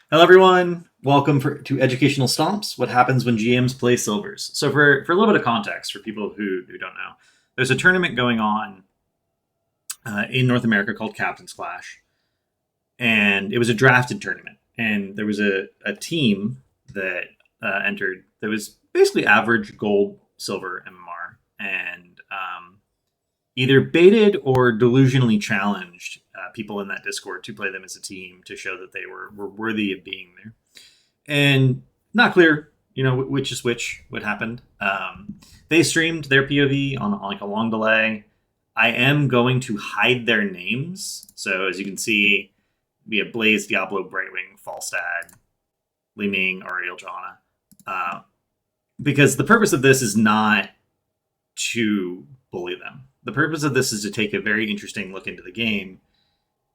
Hello, everyone. Welcome to Educational Stomps. What happens when GMs play silvers? So, for a little bit of context for people who don't know, there's a tournament going on in North America called Captain's Clash, and it was a drafted tournament. And there was a team that entered that was basically average gold, silver, MMR, and either baited or delusionally challenged people in that Discord to play them as a team to show that they were worthy of being there. And not clear, which is which, what happened. They streamed their POV on like a long delay. I am going to hide their names. So as you can see, we have Blaze, Diablo, Brightwing, Falstad, Li Ming, Ariel, Jana. Because the purpose of this is not to bully them. The purpose of this is to take a very interesting look into the game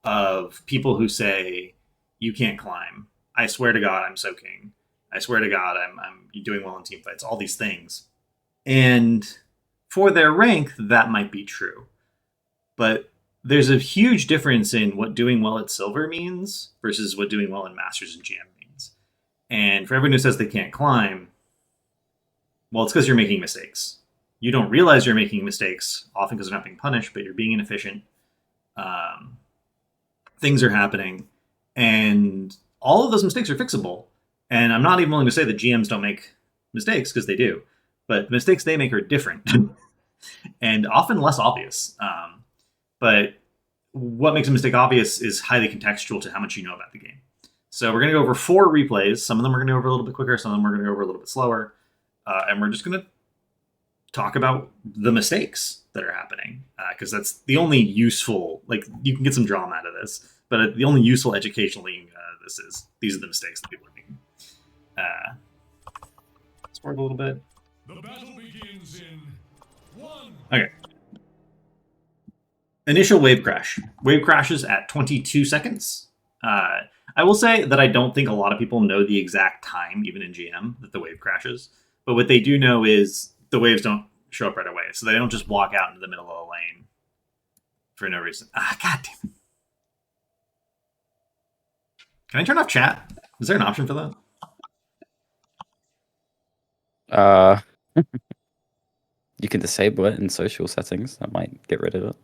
of people who say, you can't climb. I swear to God, I'm soaking. I swear to God, I'm doing well in team fights. All these things. And for their rank, that might be true. But there's a huge difference in what doing well at silver means versus what doing well in masters and GM means. And for everyone who says they can't climb, well, it's because you're making mistakes. You don't realize you're making mistakes, often because they're not being punished, but you're being inefficient. Things are happening, and all of those mistakes are fixable. And I'm not even willing to say that GMs don't make mistakes, because they do. But the mistakes they make are different and often less obvious. But what makes a mistake obvious is highly contextual to how much you know about the game. So we're going to go over 4 replays. Some of them we're going to go over a little bit quicker. Some of them we're going to go over a little bit slower. And we're just going to talk about the mistakes that are happening, because that's the only useful, like, you can get some drama out of this, but the only useful educational thing these are the mistakes that people are making. Let's forward a little bit. The battle begins in 1. Okay. Initial wave crash. Wave crashes at 22 seconds. I will say that I don't think a lot of people know the exact time, even in GM, that the wave crashes. But what they do know is the waves don't show up right away. So they don't just walk out into the middle of the lane for no reason. God damn it. Can I turn off chat? Is there an option for that? You can disable it in social settings. That might get rid of it.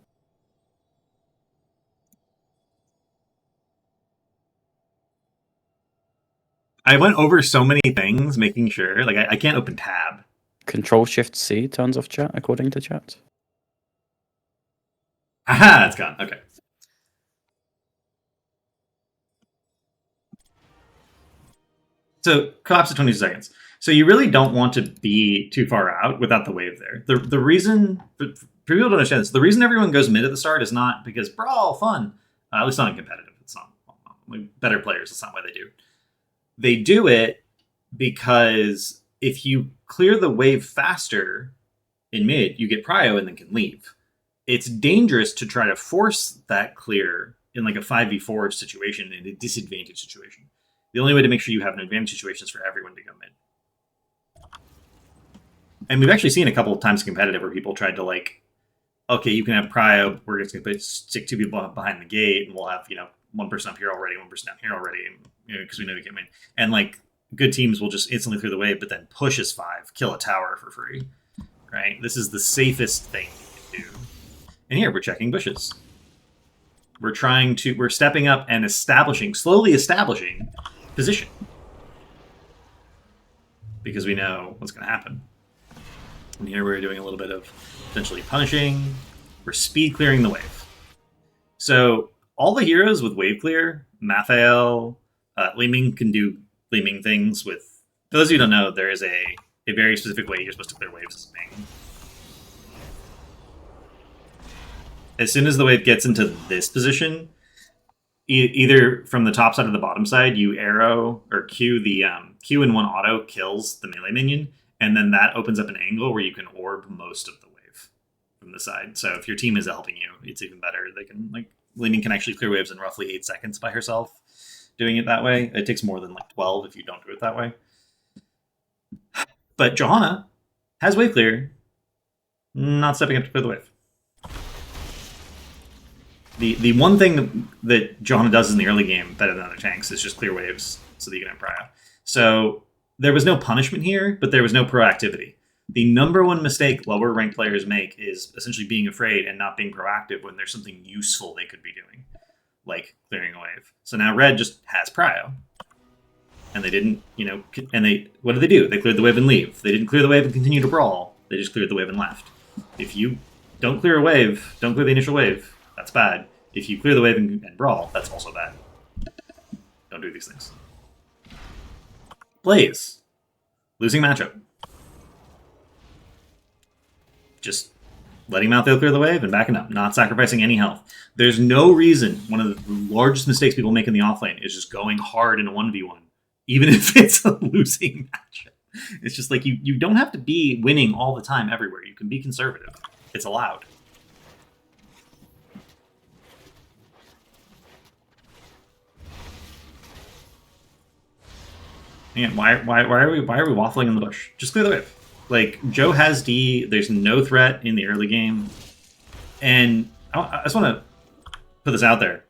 I went over so many things, making sure. Like, I can't open tab. Control-Shift-C turns off chat, according to chat. Aha, it's gone. Okay. So, collapse at 22 seconds. So you really don't want to be too far out without the wave there. The reason, for people to understand this, the reason everyone goes mid at the start is not because brawl, fun. At least not in competitive. It's not, better players, that's not why they do. They do it because if you clear the wave faster in mid, you get prio and then can leave. It's dangerous to try to force that clear in like a 5v4 situation, in a disadvantage situation. The only way to make sure you have an advantage situation is for everyone to go mid. And we've actually seen a couple of times competitive where people tried to, like, okay, you can have prio, we're just going to stick 2 people behind the gate, and we'll have, one person up here already, one person down here already, because we know we can win. And, like, good teams will just instantly clear the wave, but then push as 5, kill a tower for free, right? This is the safest thing you can do. And here, we're checking bushes. We're stepping up and slowly establishing position. Because we know what's going to happen. And here we're doing a little bit of potentially punishing. We're speed clearing the wave. So all the heroes with wave clear, Mathael, Li Ming can do Li Ming things with... For those of you who don't know, there is a very specific way you're supposed to clear waves as Ming. As soon as the wave gets into this position, either from the top side or the bottom side, you arrow or Q the Q in one auto kills the melee minion, and then that opens up an angle where you can orb most of the wave from the side. So if your team is helping you, it's even better. They can, like, Li Ming can actually clear waves in roughly 8 seconds by herself doing it that way. It takes more than like 12 if you don't do it that way. But Johanna has wave clear, not stepping up to clear the wave. The one thing that Johanna does in the early game better than other tanks is just clear waves so that you can have prio. So there was no punishment here, but there was no proactivity. The number one mistake lower ranked players make is essentially being afraid and not being proactive when there's something useful they could be doing, like clearing a wave. So now red just has prio. And they didn't, what did they do? They cleared the wave and leave. They didn't clear the wave and continue to brawl. They just cleared the wave and left. If you don't clear a wave, don't clear the initial wave, that's bad. If you clear the wave and brawl, that's also bad. Don't do these things. Blaze. Losing matchup. Just letting Malthael clear the wave and backing up, not sacrificing any health. There's no reason. One of the largest mistakes people make in the offlane is just going hard in a 1v1, even if it's a losing matchup. It's just like you don't have to be winning all the time everywhere. You can be conservative. It's allowed. Man, why are we waffling in the bush? Just clear the wave. Like, Joe has D. There's no threat in the early game, and I just want to put this out there.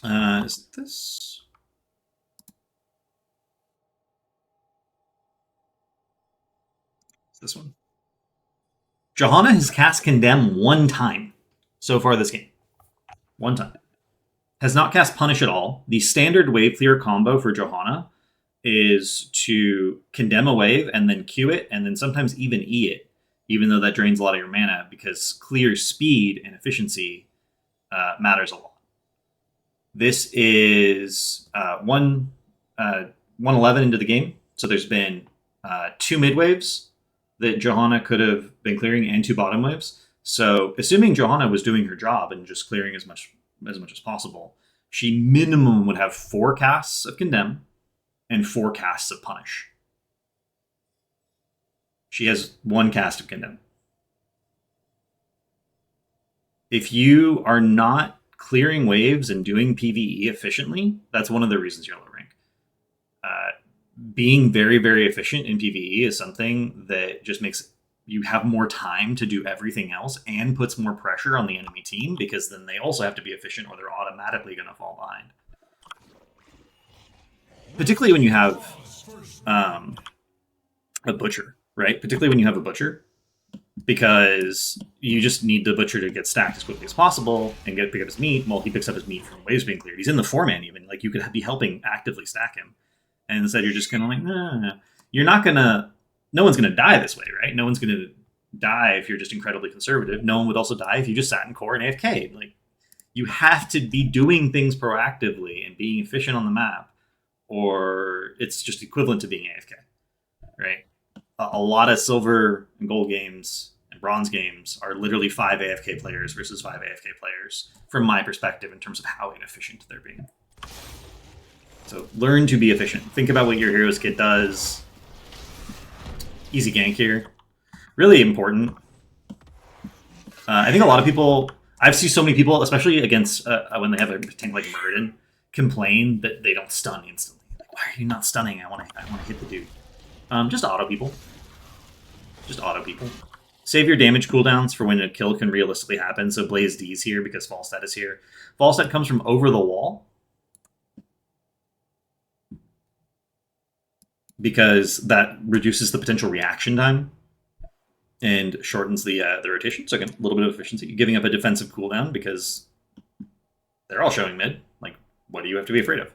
Is this? Is this one? Johanna has cast Condemn one time so far this game. One time. Has not cast Punish at all. The standard wave clear combo for Johanna is to condemn a wave and then Q it, and then sometimes even E it, even though that drains a lot of your mana, because clear speed and efficiency matters a lot. This is 111 into the game, so there's been 2 mid waves that Johanna could have been clearing and 2 bottom waves. So assuming Johanna was doing her job and just clearing as much as possible, she minimum would have 4 casts of Condemn and 4 casts of Punish. She has 1 cast of Condemn. If you are not clearing waves and doing PvE efficiently, that's one of the reasons you're low rank. Being very, very efficient in PvE is something that just makes you have more time to do everything else and puts more pressure on the enemy team, because then they also have to be efficient or they're automatically going to fall behind. Particularly when you have a butcher, right? Particularly when you have a butcher, because you just need the butcher to get stacked as quickly as possible and pick up his meat. Well, he picks up his meat from waves being cleared. He's in the 4-man even. Like, you could be helping actively stack him. And instead you're just kind of like, nah. You're not going to... No one's going to die this way, right? No one's going to die if you're just incredibly conservative. No one would also die if you just sat in core and AFK. Like, you have to be doing things proactively and being efficient on the map, or it's just equivalent to being AFK, right? A lot of silver and gold games and bronze games are literally 5 AFK players versus 5 AFK players, from my perspective, in terms of how inefficient they're being. So learn to be efficient. Think about what your hero's kit does. Easy gank here. Really important. I think a lot of people... I've seen so many people, especially against when they have a tank like Muradin, complain that they don't stun instantly. Like, why are you not stunning? I want to hit the dude. Just auto people. Just auto people. Save your damage cooldowns for when a kill can realistically happen. So Blaze D's here because Falstad is here. Falstad comes from over the wall, because that reduces the potential reaction time and shortens the rotation. So again, a little bit of efficiency. You're giving up a defensive cooldown because they're all showing mid. Like, what do you have to be afraid of?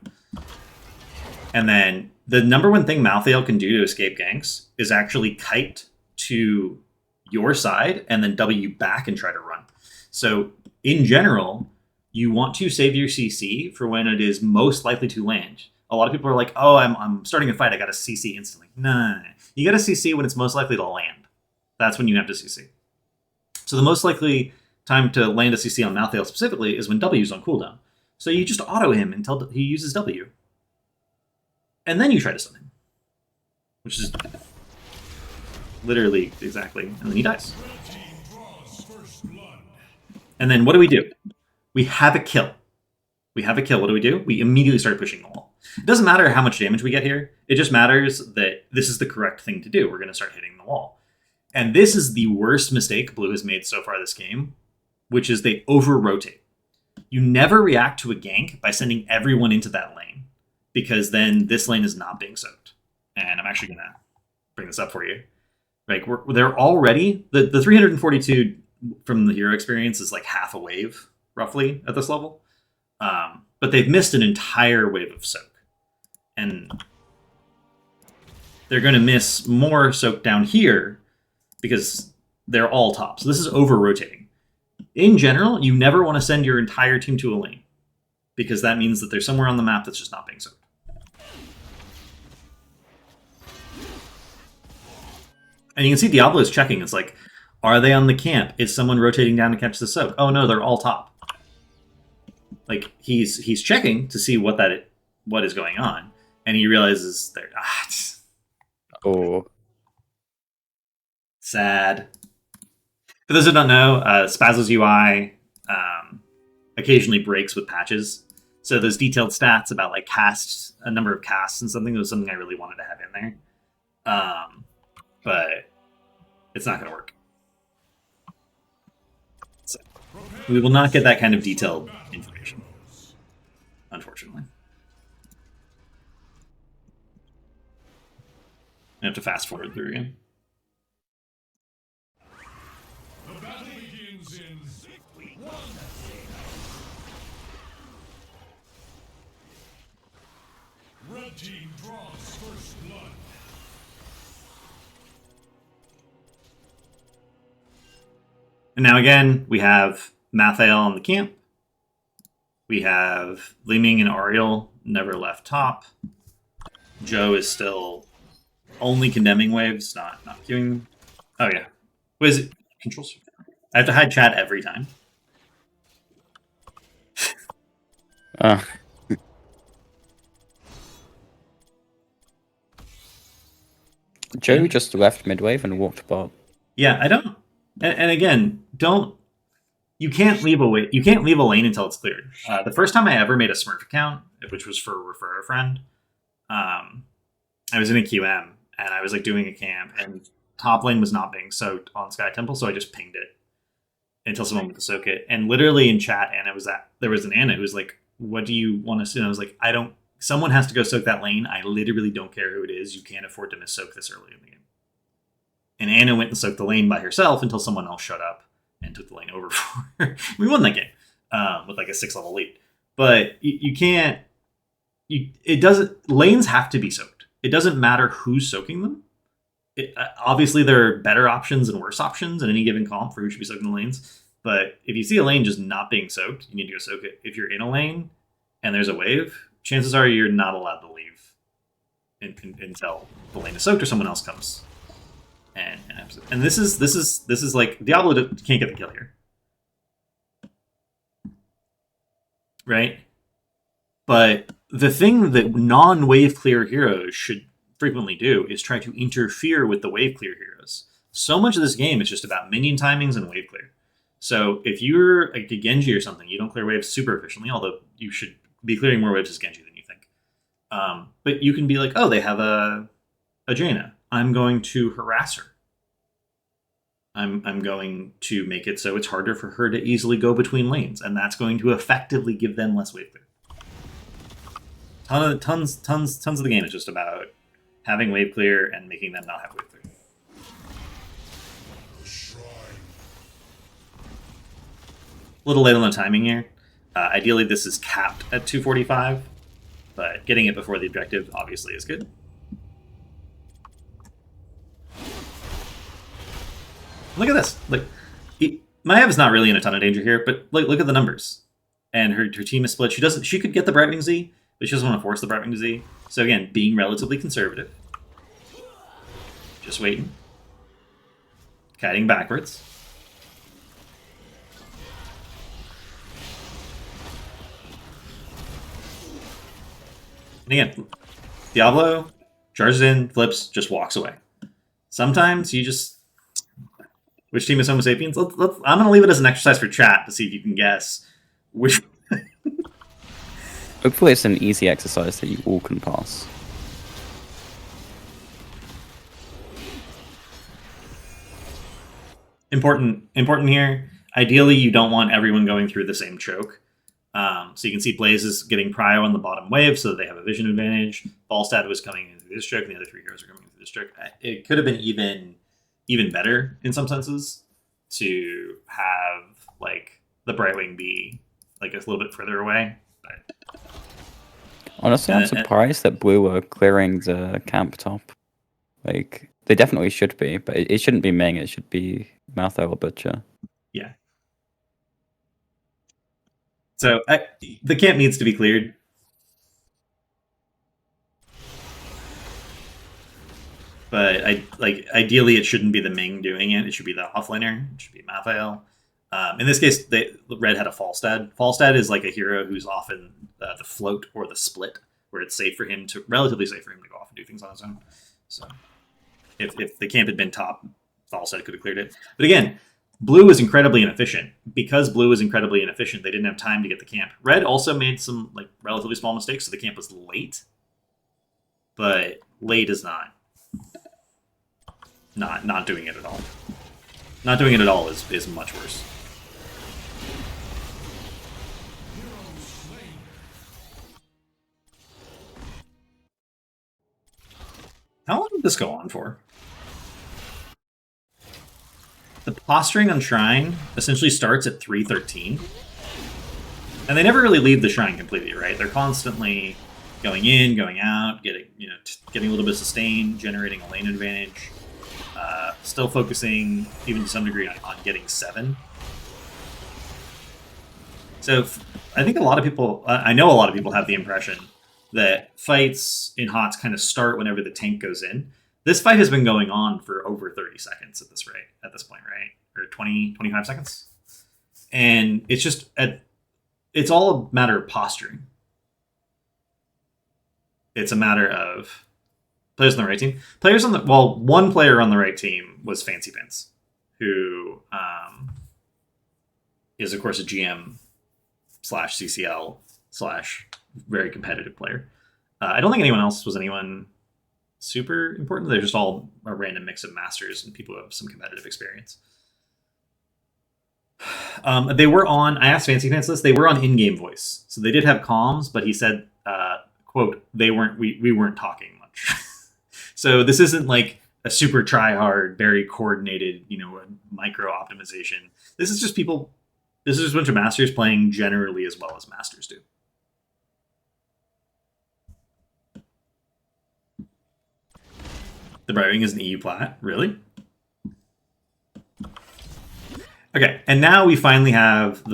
And then the number one thing Malthael can do to escape ganks is actually kite to your side and then W back and try to run. So in general, you want to save your CC for when it is most likely to land. A lot of people are like, oh, I'm starting a fight, I got to CC instantly. No. You got to CC when it's most likely to land. That's when you have to CC. So the most likely time to land a CC on Malthael specifically is when W's on cooldown. So you just auto him until he uses W. And then you try to stun him. Which is literally exactly. And then he dies. And then what do? We have a kill. We have a kill. What do? We immediately start pushing the wall. It doesn't matter how much damage we get here. It just matters that this is the correct thing to do. We're going to start hitting the wall. And this is the worst mistake Blue has made so far this game, which is they over-rotate. You never react to a gank by sending everyone into that lane, because then this lane is not being soaked. And I'm actually gonna bring this up for you. Like they're already the 342 from the hero experience is like half a wave roughly at this level, but they've missed an entire wave of soak, and they're going to miss more soak down here because they're all top. So this is over rotating. In general, you never want to send your entire team to a lane because that means that there's somewhere on the map that's just not being soaked. And you can see Diablo is checking. It's like, are they on the camp? Is someone rotating down to catch the soak? Oh no, they're all top. Like he's checking to see what is going on, and he realizes they're not. Oh, sad. For those who don't know, Spazzo's UI occasionally breaks with patches. So those detailed stats about like casts, a number of casts and something was something I really wanted to have in there. But it's not going to work. So we will not get that kind of detailed information, unfortunately. I have to fast forward through again. The battle begins in 1. Red team draws first blood. And now again, we have Mathael on the camp. We have Liming and Ariel never left top. Joe is still only condemning waves, not queuing them. Oh yeah. What is it? Controls. I have to hide chat every time. Joe just left midwave and walked bot. Yeah, I don't. And again, you can't leave a lane until it's cleared. The first time I ever made a Smurf account, which was for refer a friend, I was in a QM and I was like doing a camp, and top lane was not being soaked on Sky Temple, so I just pinged it until someone went to soak it. And literally in chat, there was an Anna who was like, "What do you want to see?" And I was like, "I don't. Someone has to go soak that lane. I literally don't care who it is. You can't afford to miss soak this early in the game." And Anna went and soaked the lane by herself until someone else showed up and took the lane over for her. We won that game with like a 6-level lead. But you can't. It doesn't. Lanes have to be soaked. It doesn't matter who's soaking them. Obviously, there are better options and worse options in any given comp for who should be soaking the lanes. But if you see a lane just not being soaked, you need to go soak it. If you're in a lane and there's a wave, chances are you're not allowed to leave until the lane is soaked or someone else comes. And this is like Diablo can't get the kill here, right? But the thing that non-wave clear heroes should frequently do is try to interfere with the wave clear heroes. So much of this game is just about minion timings and wave clear. So if you're like a Genji or something, you don't clear waves super efficiently, although you should be clearing more waves as Genji than you think. But you can be like, oh, they have a Jaina. I'm going to harass her. I'm going to make it so it's harder for her to easily go between lanes, and that's going to effectively give them less wave clear. Tons of the game is just about having wave clear and making them not have wave clear. A little late on the timing here. Ideally, this is capped at 245, but getting it before the objective obviously is good. Look at this. Like, Maiev is not really in a ton of danger here, but look at the numbers. And her team is split. She could get the Brightening Z, but she doesn't want to force the Brightening Z. So again, being relatively conservative. Just waiting. Kiting backwards. And again, Diablo charges in, flips, just walks away. Sometimes you just... Which team is Homo sapiens? I'm going to leave it as an exercise for chat to see if you can guess which... Hopefully it's an easy exercise that you all can pass. Important here. Ideally, you don't want everyone going through the same choke. So you can see Blaze is getting Prio on the bottom wave, so that they have a vision advantage. Falstad was coming into this trick, and the other 3 heroes are coming into this trick. It could have been even better in some senses to have like the Brightwing be like a little bit further away. But Honestly, I'm surprised that Blue were clearing the camp top. Like, they definitely should be, but it shouldn't be Ming, it should be Malthael or Butcher. Yeah. So the camp needs to be cleared. But ideally, it shouldn't be the Ming doing it. It should be the offlaner. It should be Malthael. In this case, Red had a Falstad. Falstad is like a hero who's often the float or the split, where it's relatively safe for him to go off and do things on his own. So if the camp had been top, Falstad could have cleared it. But again, Blue was incredibly inefficient. Because Blue was incredibly inefficient, they didn't have time to get the camp. Red also made some like relatively small mistakes, so the camp was late. But late is not doing it at all. Not doing it at all is much worse. How long did this go on for? The posturing on Shrine essentially starts at 3:13. And they never really leave the Shrine completely, right? They're constantly going in, going out, getting a little bit of sustain, generating a lane advantage. Still focusing, even to some degree, on getting 7. So I think a lot of people, I know a lot of people have the impression that fights in HOTS kind of start whenever the tank goes in. This fight has been going on for over 30 seconds at this point, right? Or 20, 25 seconds. And it's just, it's all a matter of posturing. It's a matter of players on the right team. One player on the right team was Fancy Pants, who is, of course, a GM / CCL / very competitive player. I don't think anyone else was anyone super important. They're just all a random mix of masters and people who have some competitive experience. They were on, I asked Fancy Pants this, they were on in-game voice. So they did have comms, but he said, quote, we weren't talking much. So this isn't like a super try-hard, very coordinated, micro optimization. This is just a bunch of masters playing generally as well as masters do. The Brightwing is an EU plat, really? Okay, and now we finally have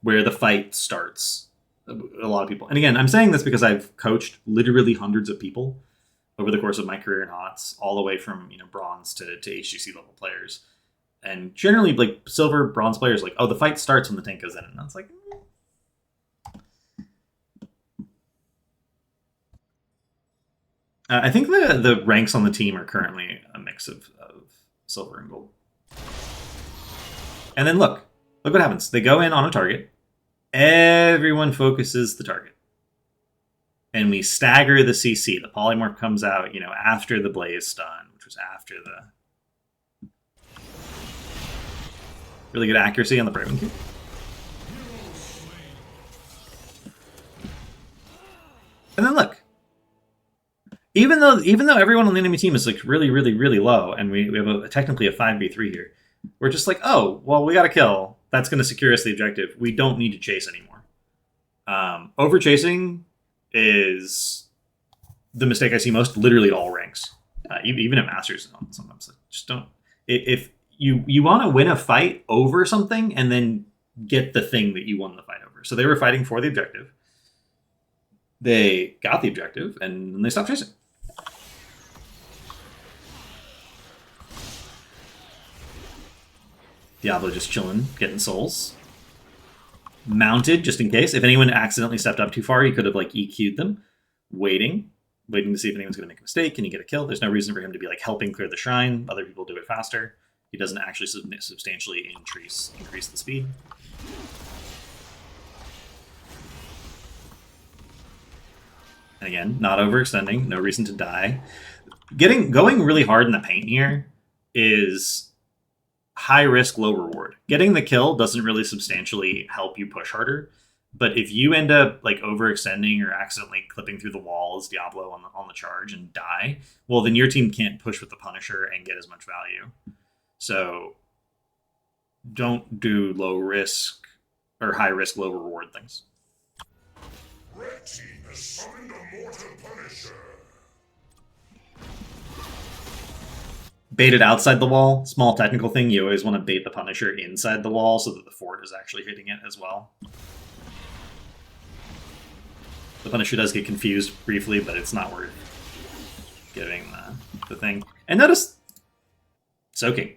where the fight starts. A lot of people, and again, I'm saying this because I've coached literally hundreds of people over the course of my career in HOTS, all the way from bronze to HGC level players, and generally like silver, bronze players, like, oh, the fight starts when the tank goes in, and that's like. I think the ranks on the team are currently a mix of silver and gold. And then look what happens. They go in on a target. Everyone focuses the target. And we stagger the CC. The polymorph comes out, after the Blaze stun, which was after the really good accuracy on the Brightwing Q. And then look. Even though everyone on the enemy team is like really, really, really low, and we have technically a 5v3 here, we're just like, oh, well, we got a kill. That's going to secure us the objective. We don't need to chase anymore. Over chasing is the mistake I see most, literally at all ranks, even at masters. Sometimes just don't. If you want to win a fight over something and then get the thing that you won the fight over. So they were fighting for the objective. They got the objective and then they stopped chasing. Diablo just chilling, getting souls. Mounted, just in case. If anyone accidentally stepped up too far, he could have like EQ'd them. Waiting to see if anyone's going to make a mistake. Can you get a kill? There's no reason for him to be like helping clear the shrine. Other people do it faster. He doesn't actually substantially increase the speed. And again, not overextending. No reason to die. Going really hard in the paint here is high risk, low reward. Getting the kill doesn't really substantially help you push harder. But if you end up like overextending or accidentally clipping through the wall as Diablo on the charge and die, well, then your team can't push with the Punisher and get as much value. So don't do low risk or high risk, low reward things. Red team has summoned a mortal Punisher. Bait it outside the wall. Small technical thing. You always want to bait the Punisher inside the wall so that the fort is actually hitting it as well. The Punisher does get confused briefly, but it's not worth giving the thing. And notice soaking.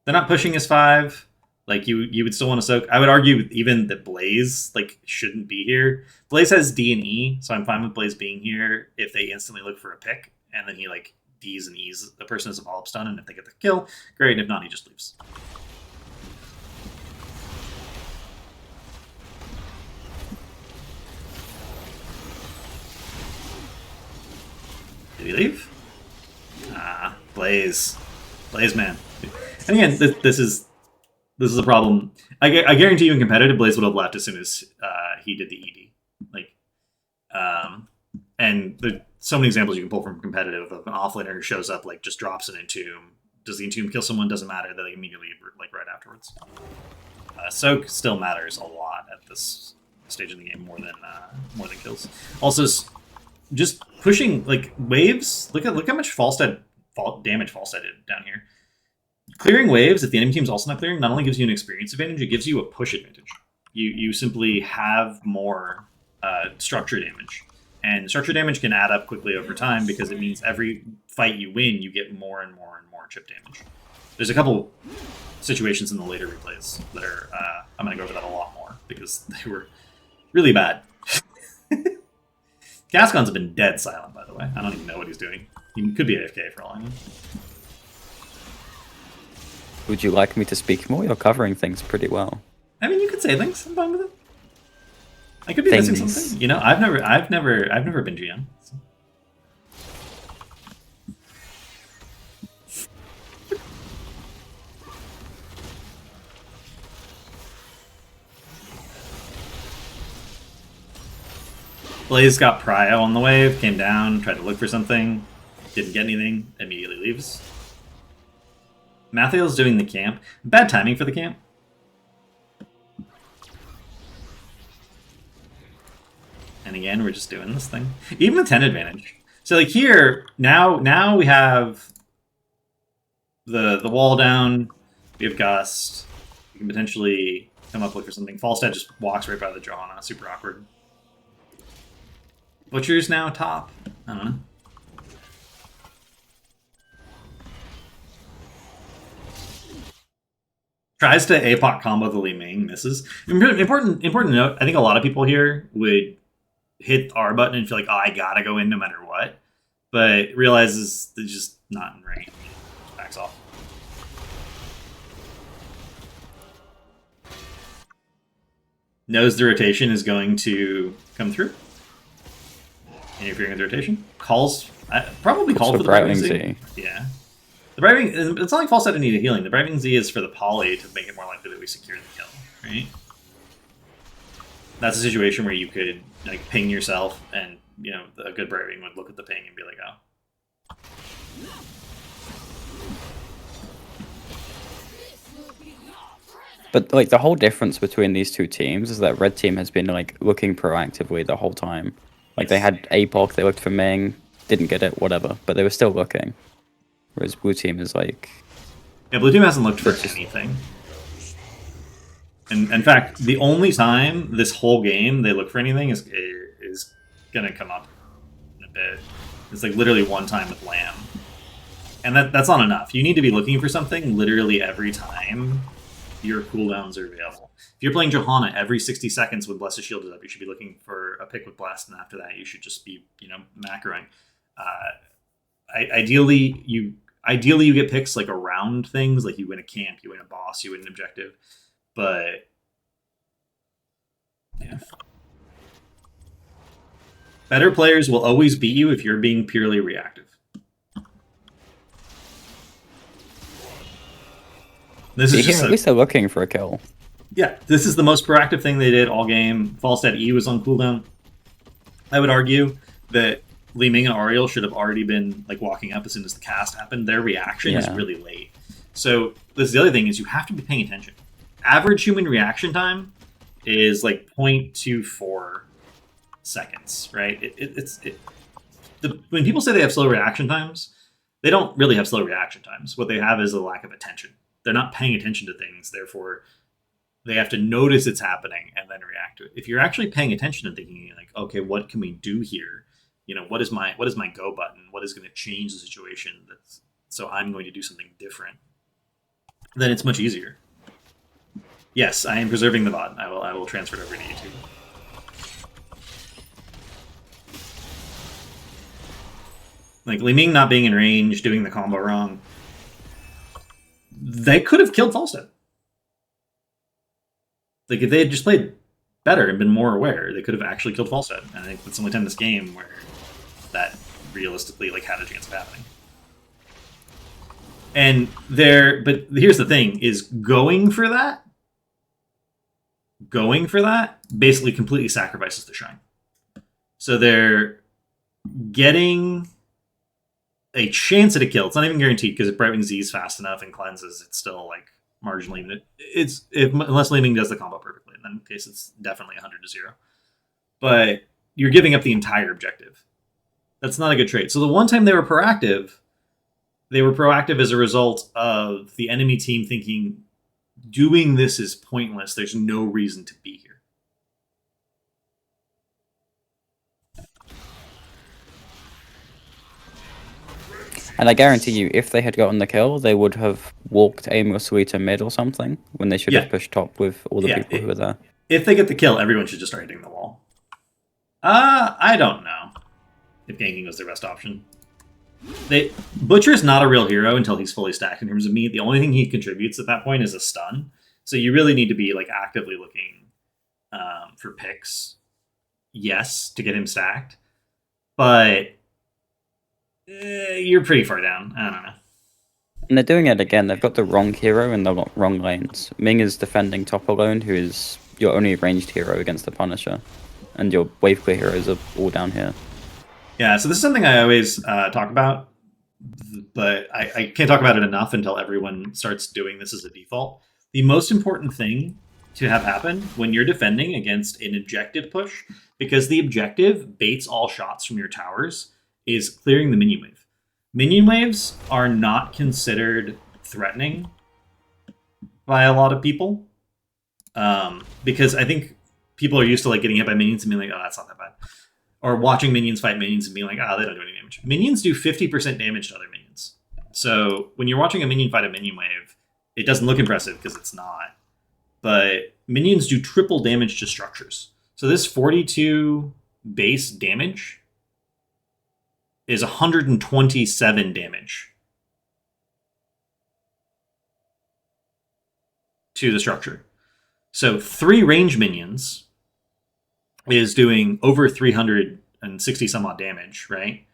They're not pushing as 5. Like you would still want to soak. I would argue even that Blaze like shouldn't be here. Blaze has D and E, so I'm fine with Blaze being here if they instantly look for a pick and then he like D's and E's the person as a follow-up stun, and if they get the kill, great. And if not, he just leaves. Did he leave? Ah, Blaze, man. And again, this is a problem. I guarantee you in competitive, Blaze would have left as soon as he did the ED. Like, and there's so many examples you can pull from competitive of an offlaner who shows up, like just drops an entomb. Does the entomb kill someone? Doesn't matter. They immediately like right afterwards. Soak still matters a lot at this stage in the game more than kills. Also, just pushing like waves. Look how much damage Falstad did down here. Clearing waves, if the enemy team's also not clearing, not only gives you an experience advantage, it gives you a push advantage. You simply have more structure damage. And structure damage can add up quickly over time because it means every fight you win, you get more and more and more chip damage. There's a couple situations in the later replays that are, I'm going to go over that a lot more because they were really bad. Gascon's been dead silent, by the way. I don't even know what he's doing. He could be AFK for all I know. Would you like me to speak more? You're covering things pretty well. I mean, you could say things. I'm fine with it. I could be missing something. You know, I've never been GM. So. Blaze got Prio on the wave, came down, tried to look for something, didn't get anything, immediately leaves. Mathiel's doing the camp. Bad timing for the camp. And again, we're just doing this thing. Even with 10 advantage. So like here, now we have the wall down. We have Gust. We can potentially come up, look for something. Falstad just walks right by the Johanna. Super awkward. Butcher's now top. I don't know. Tries to APOC combo the Li Ming, misses. Important note, I think a lot of people here would hit R button and feel like, oh, I gotta go in no matter what. But realizes they're just not in range. Just backs off. Knows the rotation is going to come through. Interfering with the rotation. Calls, probably called for the Brightwing Z. Yeah. The Brightwing, it's not like Falstad needed healing. The Brightwing Z is for the poly to make it more likely that we secure the kill, right? That's a situation where you could like ping yourself, and you know a good Brightwing would look at the ping and be like, "Oh." But like the whole difference between these two teams is that Red Team has been like looking proactively the whole time. Like they had APOC, they looked for Ming, didn't get it, whatever, but they were still looking. Whereas Blue Team is like... Yeah, Blue Team hasn't looked for anything. And in fact, the only time this whole game they look for anything is going to come up in a bit. It's like literally one time with Lamb. And that's not enough. You need to be looking for something literally every time your cooldowns are available. If you're playing Johanna every 60 seconds when Blessed Shield is up, you should be looking for a pick with Blast, and after that you should just be, macroing. Ideally you get picks like around things, like you win a camp, you win a boss, you win an objective. But yeah. Better players will always beat you if you're being purely reactive. This is just at least they're looking for a kill. Yeah, this is the most proactive thing they did all game. Falstad E was on cooldown. I would argue that Li Ming and Ariel should have already been like walking up as soon as the cast happened. Their reaction is Yeah. really late. So this is the other thing is you have to be paying attention. Average human reaction time is like 0.24 seconds, right? When people say they have slow reaction times, they don't really have slow reaction times. What they have is a lack of attention. They're not paying attention to things, therefore they have to notice it's happening and then react to it. If you're actually paying attention and thinking like, okay, what can we do here? You know, what is my go button? What is going to change the situation? So I'm going to do something different. Then it's much easier. Yes, I am preserving the bot. I will transfer it over to YouTube. Like Li Ming not being in range, doing the combo wrong. They could have killed Falstad. Like if they had just played better and been more aware, they could have actually killed Falstad. And I think that's the only time in this game where that realistically like had a chance of happening. And but here's the thing: is going for that basically completely sacrifices the shrine. So they're getting a chance at a kill. It's not even guaranteed because if Brightwing Z's fast enough and cleanses, it's still like marginally even. Unless Li Ming does the combo perfectly, in that case it's definitely 100-0. But you're giving up the entire objective. That's not a good trade. So the one time they were proactive as a result of the enemy team thinking doing this is pointless. There's no reason to be here. And I guarantee you, if they had gotten the kill, they would have walked aimlessly to mid or something when they should have pushed top with all the people who were there. If they get the kill, everyone should just start hitting the wall. I don't know if ganking was their best option. Butcher's not a real hero until he's fully stacked in terms of meat. The only thing he contributes at that point is a stun. So you really need to be like actively looking for picks. Yes, to get him stacked. But you're pretty far down. I don't know. And they're doing it again. They've got the wrong hero and they've got wrong lanes. Ming is defending top alone, who is your only ranged hero against the Punisher. And your wave clear heroes are all down here. Yeah, so this is something I always talk about, but I can't talk about it enough until everyone starts doing this as a default. The most important thing to have happen when you're defending against an objective push, because the objective baits all shots from your towers, is clearing the minion wave. Minion waves are not considered threatening by a lot of people, because I think people are used to like getting hit by minions and being like, oh, that's not that bad. Or watching minions fight minions and being like, oh, they don't do any damage. Minions do 50% damage to other minions. So when you're watching a minion fight a minion wave, it doesn't look impressive because it's not. But minions do triple damage to structures. So this 42 base damage is 127 damage to the structure. So 3 range minions is doing over 360 some odd damage, right,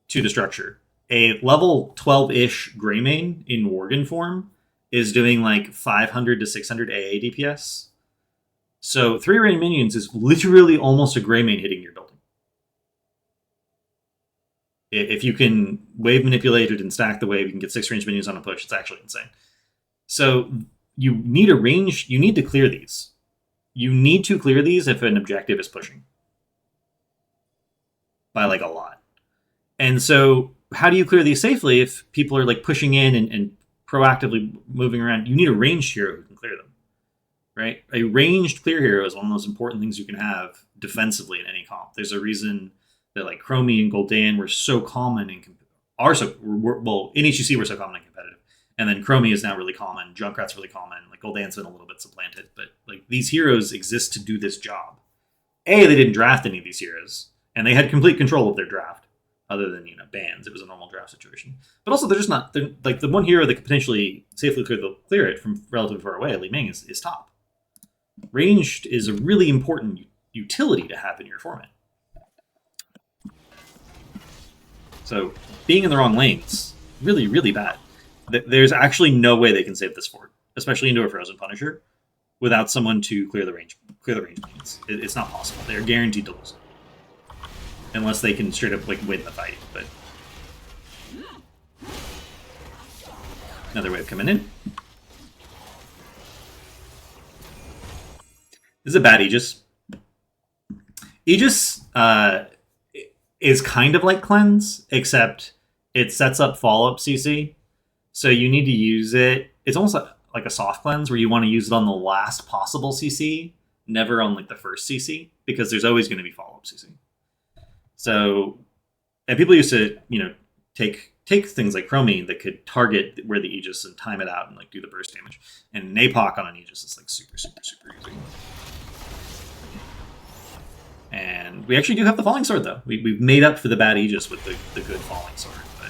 to the structure. A level 12-ish Greymane in Worgen form is doing like 500 to 600 AA DPS. So 3 range minions is literally almost a Greymane hitting your building. If you can wave manipulate it and stack the wave, you can get 6 range minions on a push. It's actually insane. So you need a range. You need to clear these. You need to clear these if an objective is pushing by like a lot. And so how do you clear these safely if people are like pushing in and proactively moving around? You need a ranged hero who can clear them, right? A ranged clear hero is one of the most important things you can have defensively in any comp. There's a reason that like Chromie and Gul'dan were so common and in HGC we're so common and competitive. And then Chromie is now really common. Junkrat's really common. Like Gul'dan's been a little bit supplanted, but like these heroes exist to do this job. They didn't draft any of these heroes, and they had complete control of their draft, other than bans. It was a normal draft situation. But also, they're just not. They're like the one hero that could potentially safely clear it from relatively far away. Li Ming is top. Ranged is a really important utility to have in your format. So being in the wrong lanes, really, really bad. There's actually no way they can save this fort, especially into a Frozen Punisher. without someone to clear the range lanes. It's not possible. They're guaranteed to lose unless they can straight up like win the fight. But another wave coming in. This is a bad Aegis. Aegis is kind of like Cleanse, except it sets up follow-up CC. So you need to use it. It's almost like a soft cleanse where you want to use it on the last possible CC, never on like the first CC, because there's always going to be follow-up CC. So, and people used to, take things like Chromie that could target where the Aegis and time it out and like do the burst damage. And Napoc on an Aegis is like super, super, super easy. And we actually do have the Falling Sword, though. We've made up for the bad Aegis with the good Falling Sword. But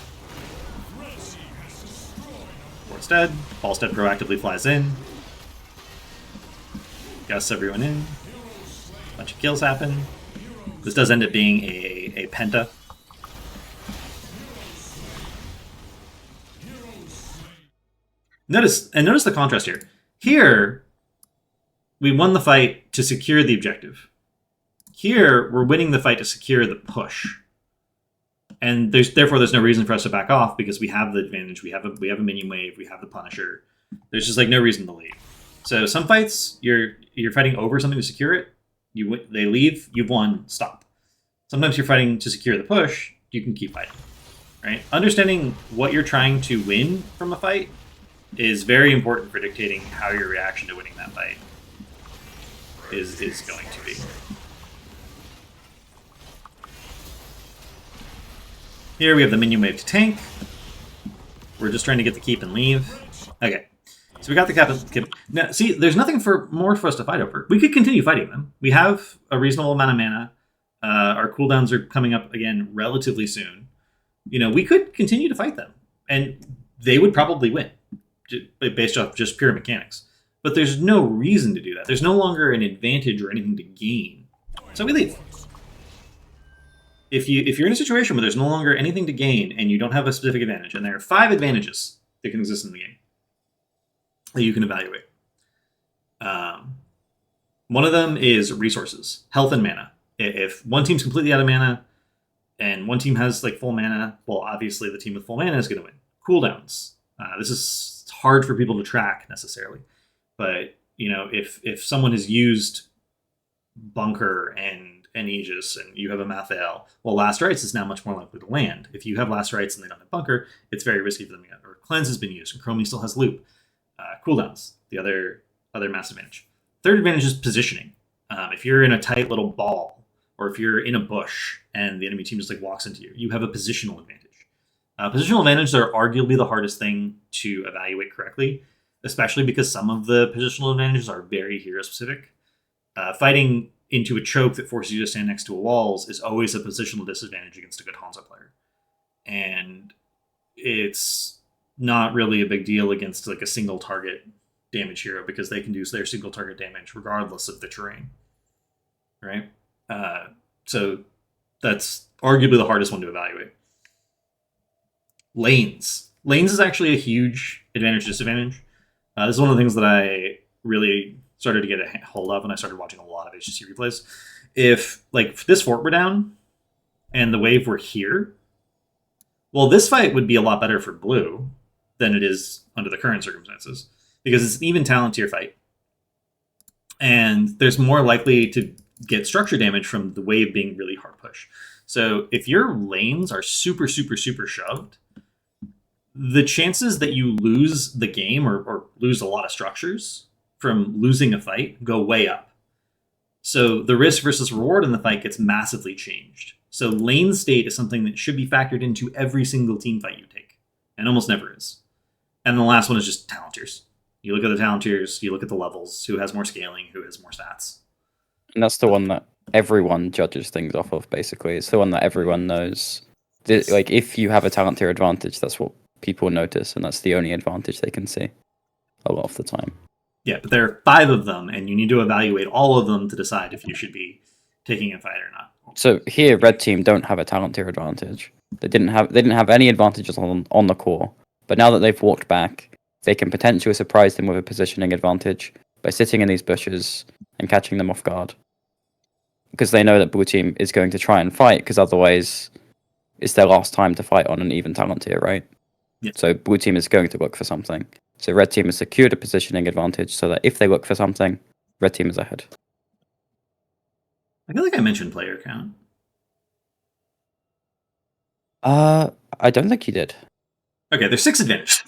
Fort's dead. Falstad proactively flies in. Gusts everyone in. A bunch of kills happen. This does end up being a penta. Notice the contrast here. Here, we won the fight to secure the objective. Here, we're winning the fight to secure the push. And therefore there's no reason for us to back off because we have the advantage. We have a minion wave. We have the Punisher. There's just like no reason to leave. So some fights you're fighting over something to secure it. They leave. You've won. Stop. Sometimes you're fighting to secure the push. You can keep fighting. Right? Understanding what you're trying to win from a fight is very important for dictating how your reaction to winning that fight is going to be. Here we have the minion wave to tank. We're just trying to get the keep and leave. Okay, so we got the cap. Now, see, there's nothing more for us to fight over. We could continue fighting them. We have a reasonable amount of mana. Our cooldowns are coming up again relatively soon. We could continue to fight them, and they would probably win, based off just pure mechanics. But there's no reason to do that. There's no longer an advantage or anything to gain. So we leave. If you're in a situation where there's no longer anything to gain and you don't have a specific advantage, and there are 5 advantages that can exist in the game that you can evaluate. One of them is resources, health and mana. If one team's completely out of mana and one team has like full mana, well, obviously the team with full mana is going to win. Cooldowns. This is hard for people to track necessarily, but if someone has used Bunker and Aegis and you have a Mathael, well, Last Rites is now much more likely to land. If you have Last Rites and they don't have Bunker, it's very risky for them to get. Or Cleanse has been used and Chromie still has Loop. Cooldowns, the other massive advantage. Third advantage is positioning. If you're in a tight little ball, or if you're in a bush and the enemy team just like walks into you, you have a positional advantage. Positional advantages are arguably the hardest thing to evaluate correctly, especially because some of the positional advantages are very hero specific. Fighting into a choke that forces you to stand next to a walls is always a positional disadvantage against a good Hanzo player. And it's not really a big deal against like a single target damage hero because they can do their single target damage regardless of the terrain. Right? So that's arguably the hardest one to evaluate. Lanes. Lanes is actually a huge advantage-disadvantage. This is one of the things that I really started to get a hold of when I started watching a lot of HCC replays. If like this fort were down and the wave were here, well, this fight would be a lot better for blue than it is under the current circumstances because it's an even talent tier fight. And there's more likely to get structure damage from the wave being really hard push. So if your lanes are super, super, super shoved, the chances that you lose the game or lose a lot of structures from losing a fight go way up. So the risk versus reward in the fight gets massively changed. So lane state is something that should be factored into every single team fight you take, and almost never is. And the last one is just talent tiers. You look at the talent tiers, you look at the levels, who has more scaling, who has more stats. And that's the one that everyone judges things off of, basically. It's the one that everyone knows. Like, if you have a talent tier advantage, that's what people notice, and that's the only advantage they can see a lot of the time. Yeah, but there are 5 of them, and you need to evaluate all of them to decide if you should be taking a fight or not. So here, red team don't have a talent tier advantage. They didn't have any advantages on the core, but now that they've walked back, they can potentially surprise them with a positioning advantage. by sitting in these bushes and catching them off guard. Because they know that blue team is going to try and fight, because otherwise it's their last time to fight on an even talent tier, right? Yeah. So blue team is going to look for something. So red team has secured a positioning advantage so that if they look for something, red team is ahead. I feel like I mentioned player count. I don't think you did. Okay, there's 6 advantage.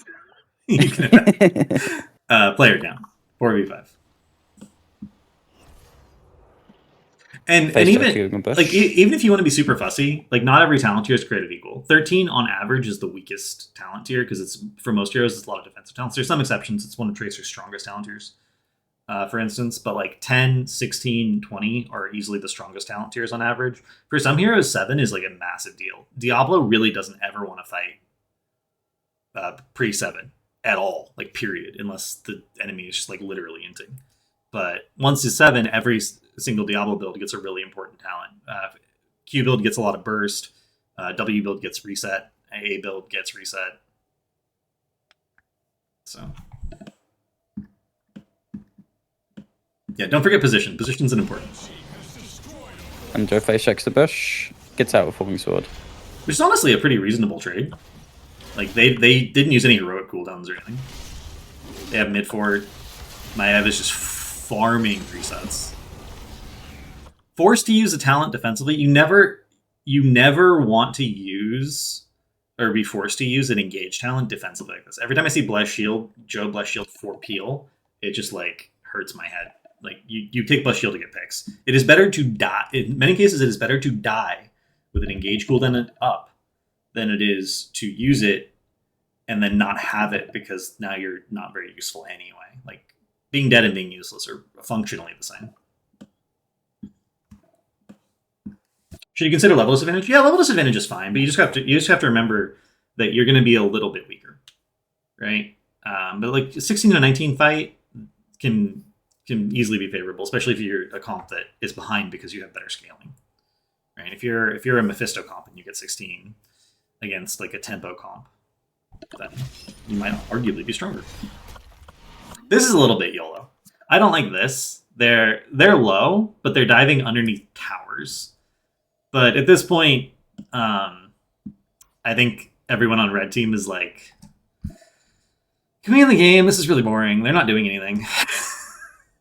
You can attack. Player count 4v5. And Face check, even you can push. like even if you want to be super fussy, like not every talent tier is created equal. 13 on average is the weakest talent tier because it's for most heroes it's a lot of defensive talents. There's some exceptions. It's one of Tracer's strongest talent tiers, for instance. But like 10, 16, 20 are easily the strongest talent tiers on average. For some heroes, 7 is like a massive deal. Diablo really doesn't ever want to fight pre-7 at all, like period, unless the enemy is just like literally inting. But once it's 7, every single Diablo build gets a really important talent. Q build gets a lot of burst. W build gets reset. A build gets reset. So, yeah, don't forget position. Position's an important. And Joe face checks the bush, gets out with Falling Sword. Which is honestly a pretty reasonable trade. Like, they didn't use any heroic cooldowns or anything. They have mid-fort. Maev is just farming resets. Forced to use a talent defensively, you never want to use or be forced to use an engaged talent defensively like this. Every time I see Bless Shield, Joe Bless Shield for peel, it just like hurts my head. Like you take Bless Shield to get picks. It is better to die. In many cases, it is better to die with an engaged cooldown up than it is to use it and then not have it because now you're not very useful anyway. Like being dead and being useless are functionally the same. Should you consider level disadvantage? Yeah, level disadvantage is fine, but you just have to remember that you're going to be a little bit weaker, right? But like 16 to 19 fight can easily be favorable, especially if you're a comp that is behind because you have better scaling, right? If you're a Mephisto comp and you get 16 against like a tempo comp, then you might arguably be stronger. This is a little bit YOLO. I don't like this. They're low, but they're diving underneath towers. But at this point, I think everyone on red team is like, can we end the game? This is really boring. They're not doing anything.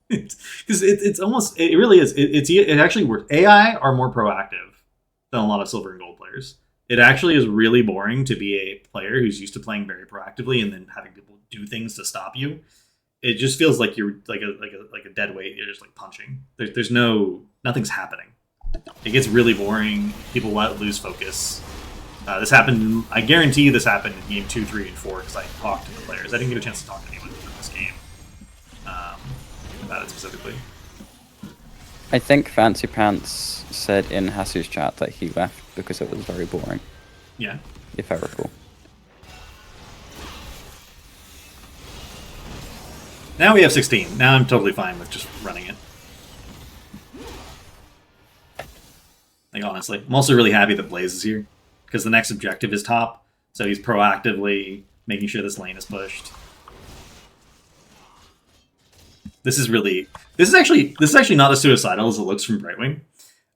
Because it's almost, it really is. It actually works. AI are more proactive than a lot of silver and gold players. It actually is really boring to be a player who's used to playing very proactively and then having people do things to stop you. It just feels like you're like a dead weight. You're just like punching. There's nothing's happening. It gets really boring. People lose focus. This happened. I guarantee you this happened in game 2, 3, and 4 because I talked to the players. I didn't get a chance to talk to anyone in this game about it specifically. I think Fancy Pants said in Hasu's chat that he left because it was very boring. Yeah. If I recall. Now we have 16. Now I'm totally fine with just running it. Like, honestly. I'm also really happy that Blaze is here. Because the next objective is top. So he's proactively making sure this lane is pushed. This is actually not as suicidal as it looks from Brightwing.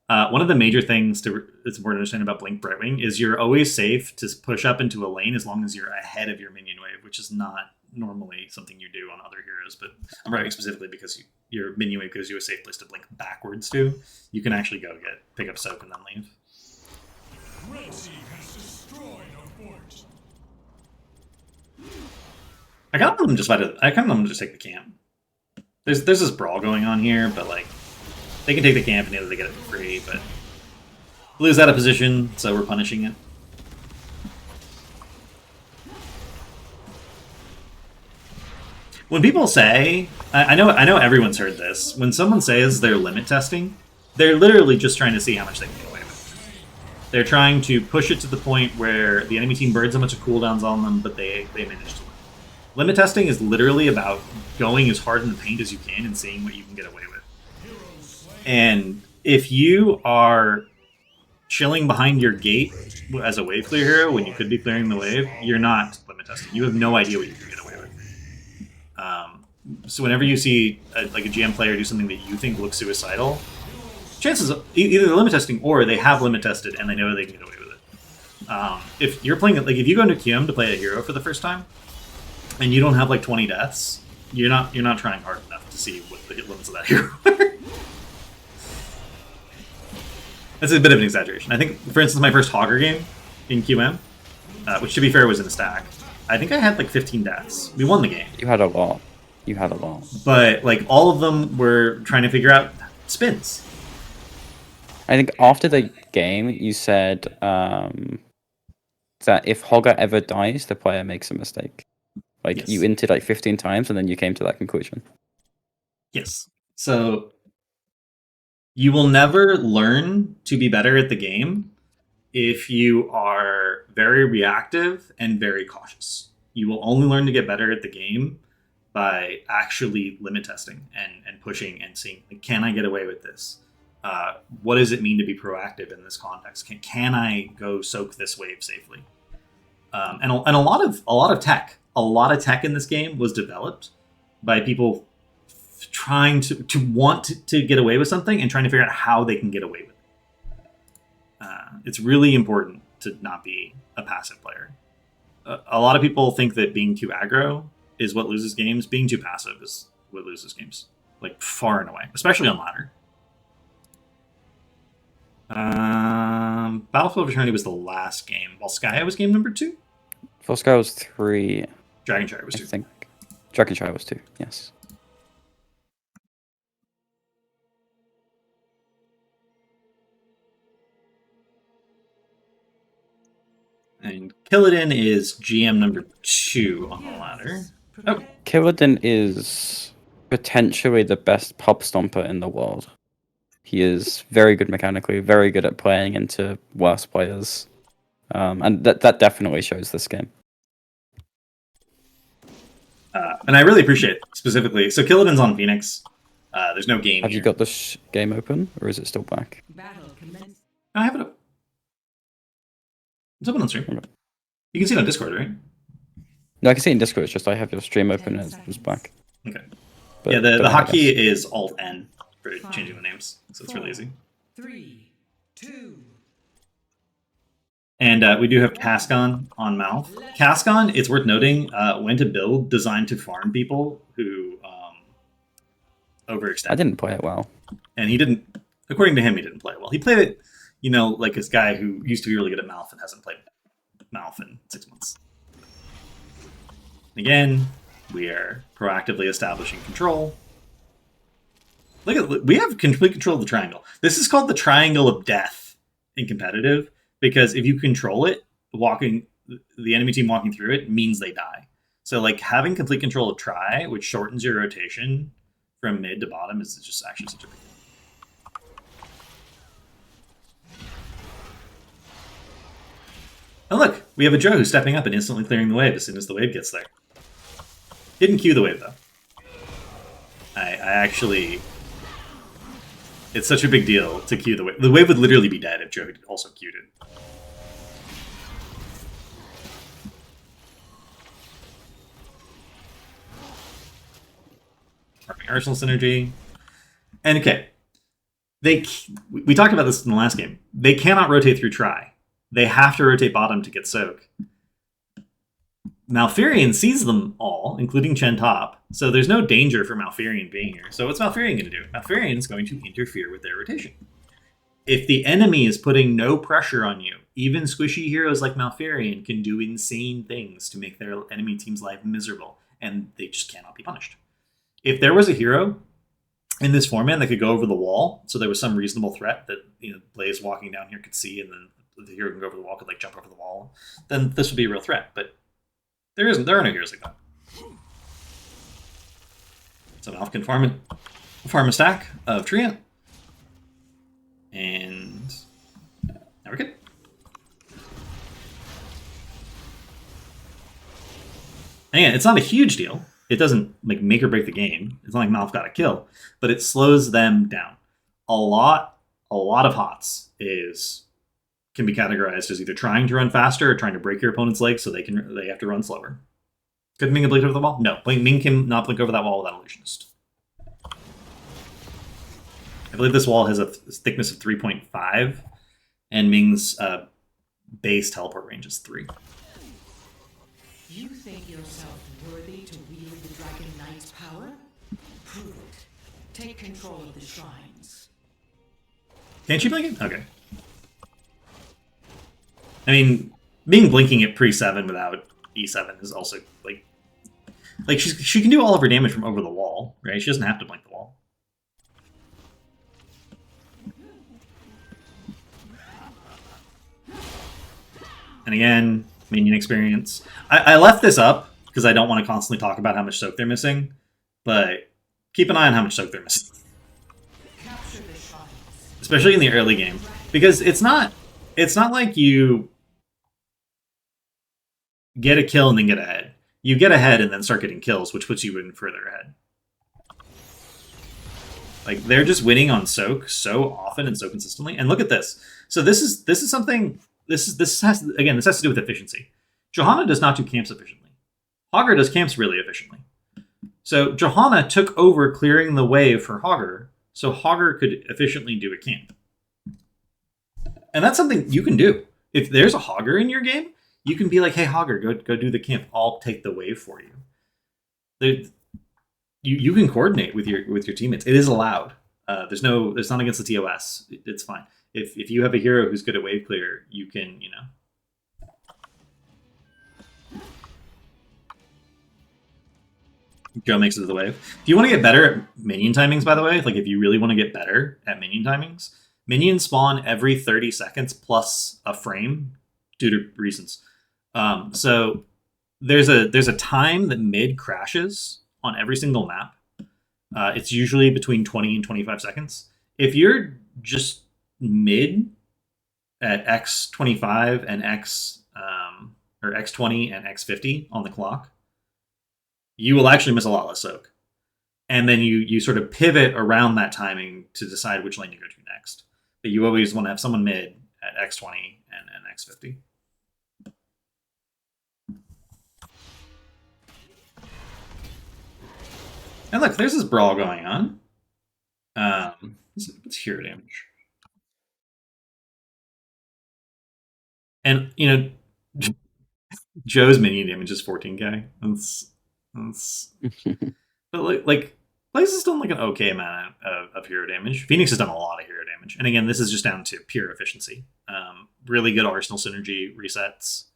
One of the major things that's important to understand about Blink Brightwing is you're always safe to push up into a lane as long as you're ahead of your minion wave, which is not normally something you do on other heroes, but I'm writing specifically because your minion wave gives you a safe place to blink backwards to. You can actually pick up soak and then leave. Red team has destroyed a fort. I kind of want them to just take the camp. There's this brawl going on here, but like they can take the camp and either they get it for free, but Blue's out of position, so we're punishing it. When people say, I know everyone's heard this. When someone says they're limit testing, they're literally just trying to see how much they can get away with. They're trying to push it to the point where the enemy team burns a bunch of cooldowns on them, but they manage to win. Limit testing is literally about going as hard in the paint as you can and seeing what you can get away with. And if you are chilling behind your gate as a wave clear hero when you could be clearing the wave, you're not limit testing. You have no idea what you can get away with. So whenever you see like a GM player do something that you think looks suicidal, chances of either they're limit testing or they have limit tested and they know they can get away with it. If you're playing like if you go into QM to play a hero for the first time and you don't have like 20 deaths, you're not trying hard enough to see what the hit limits of that hero are. That's a bit of an exaggeration. I think, for instance, my first Hogger game in QM, which to be fair was in a stack, I think I had like 15 deaths. We won the game. You had a lot. You had a lot. But like all of them were trying to figure out spins. I think after the game, you said that if Hogger ever dies, the player makes a mistake. Like, Yes. you inted like 15 times, and then you came to that conclusion. Yes. So you will never learn to be better at the game if you are very reactive and very cautious. You will only learn to get better at the game by actually limit testing and pushing and seeing, like, can I get away with this? What does it mean to be proactive in this context? Can I go soak this wave safely? And a lot of tech in this game was developed by people trying to want to get away with something and trying to figure out how they can get away with it. It's really important to not be a passive player. A lot of people think that being too aggro is what loses games. Being too passive is what loses games, like far and away, especially on ladder. Battlefield of Eternity was the last game, while Skya was game number 2. Volsky was 3. Dragonshire was I 2. think. Dragonshire was 2, yes. And Killadin is GM number 2 on the ladder. Oh, Killadin is potentially the best pub stomper in the world. He is very good mechanically, very good at playing into worse players. And that definitely shows this game. and I really appreciate it, specifically. So Killadin's on Phoenix. There's no game Have here. you got this game open, or is it still black? I have it up. It's open on stream. Okay. You can see it on Discord, right? No, I can see it in Discord. It's just I have your stream open and it's black. Okay. But, Yeah, the but I hotkey guess. is Alt N for changing the names, so it's really easy. 3, 2. And we do have Cascon on Mouth. Cascon, it's worth noting, went to build designed to farm people who overextend. I didn't play it well. And he didn't, according to him, he didn't play it well. He played it, like this guy who used to be really good at Mouth and hasn't played Mouth in 6 months. Again, we are proactively establishing control. We have complete control of the triangle. This is called the triangle of death in competitive, because if you control it, the enemy team walking through it means they die. So like having complete control of tri, which shortens your rotation from mid to bottom, is just actually such a big deal. Oh look, we have a Joe who's stepping up and instantly clearing the wave as soon as the wave gets there. Didn't queue the wave though. I actually... It's such a big deal to queue the wave. The wave would literally be dead if Joe had also queued it. Arsenal synergy. And okay, we talked about this in the last game. They cannot rotate through tri. They have to rotate bottom to get soak. Malfurion sees them all, including Chen Top, so there's no danger for Malfurion being here. So what's Malfurion going to do? Malfurion is going to interfere with their rotation. If the enemy is putting no pressure on you, even squishy heroes like Malfurion can do insane things to make their enemy team's life miserable, and they just cannot be punished. If there was a hero in this format that could go over the wall, so there was some reasonable threat that Blaze walking down here could see, and then the hero can go over the wall, could like jump over the wall, then this would be a real threat. But there isn't. There are no heroes like that. So Malf can farm a stack of Treant, and now we're good. And again, it's not a huge deal. It doesn't like make or break the game. It's not like Malf got a kill, but it slows them down. A lot of HOTS can be categorized as either trying to run faster or trying to break your opponent's legs so they have to run slower. Could Ming have blinked over the wall? No. Ming can not blink over that wall without illusionist. I believe this wall has a thickness of 3.5, and Ming's base teleport range is 3. You think yourself worthy to wield the Dragon Knight's power? Prove it. Take control of the shrines. Can't she blink it? Okay. I mean, Ming blinking at pre-7 without E7 is also, like she can do all of her damage from over the wall, right? She doesn't have to blink the wall. And again, minion experience. I left this up because I don't want to constantly talk about how much soak they're missing, but keep an eye on how much soak they're missing. Capture the shrines. Especially in the early game. Because it's not like you get a kill and then get ahead. You get ahead and then start getting kills, which puts you even further ahead. Like, they're just winning on soak so often and so consistently. And look at this. So this is something. This has to do with efficiency. Johanna does not do camps efficiently. Hogger does camps really efficiently. So Johanna took over clearing the way for Hogger, so Hogger could efficiently do a camp. And that's something you can do. If there's a Hogger in your game, you can be like, "Hey Hogger, go do the camp. I'll take the wave for you." You can coordinate with your teammates. It is allowed. It's not against the TOS. It's fine. If you have a hero who's good at wave clear, you can, Joe makes it to the wave. If you want to get better at minion timings, by the way, like if you really want to get better at minion timings, minions spawn every 30 seconds plus a frame due to reasons. So there's a time that mid crashes on every single map. It's usually between 20 and 25 seconds. If you're just mid at X25 and or X20 and X50 on the clock, you will actually miss a lot less soak. And then you sort of pivot around that timing to decide which lane you go to next. But you always want to have someone mid at X20 and X50. And look, there's this brawl going on. What's hero damage? And, Joe's minion damage is 14k. That's but like Blaze has done like an okay amount of hero damage. Phoenix has done a lot of hero damage. And again, this is just down to pure efficiency. Really good Arsenal synergy resets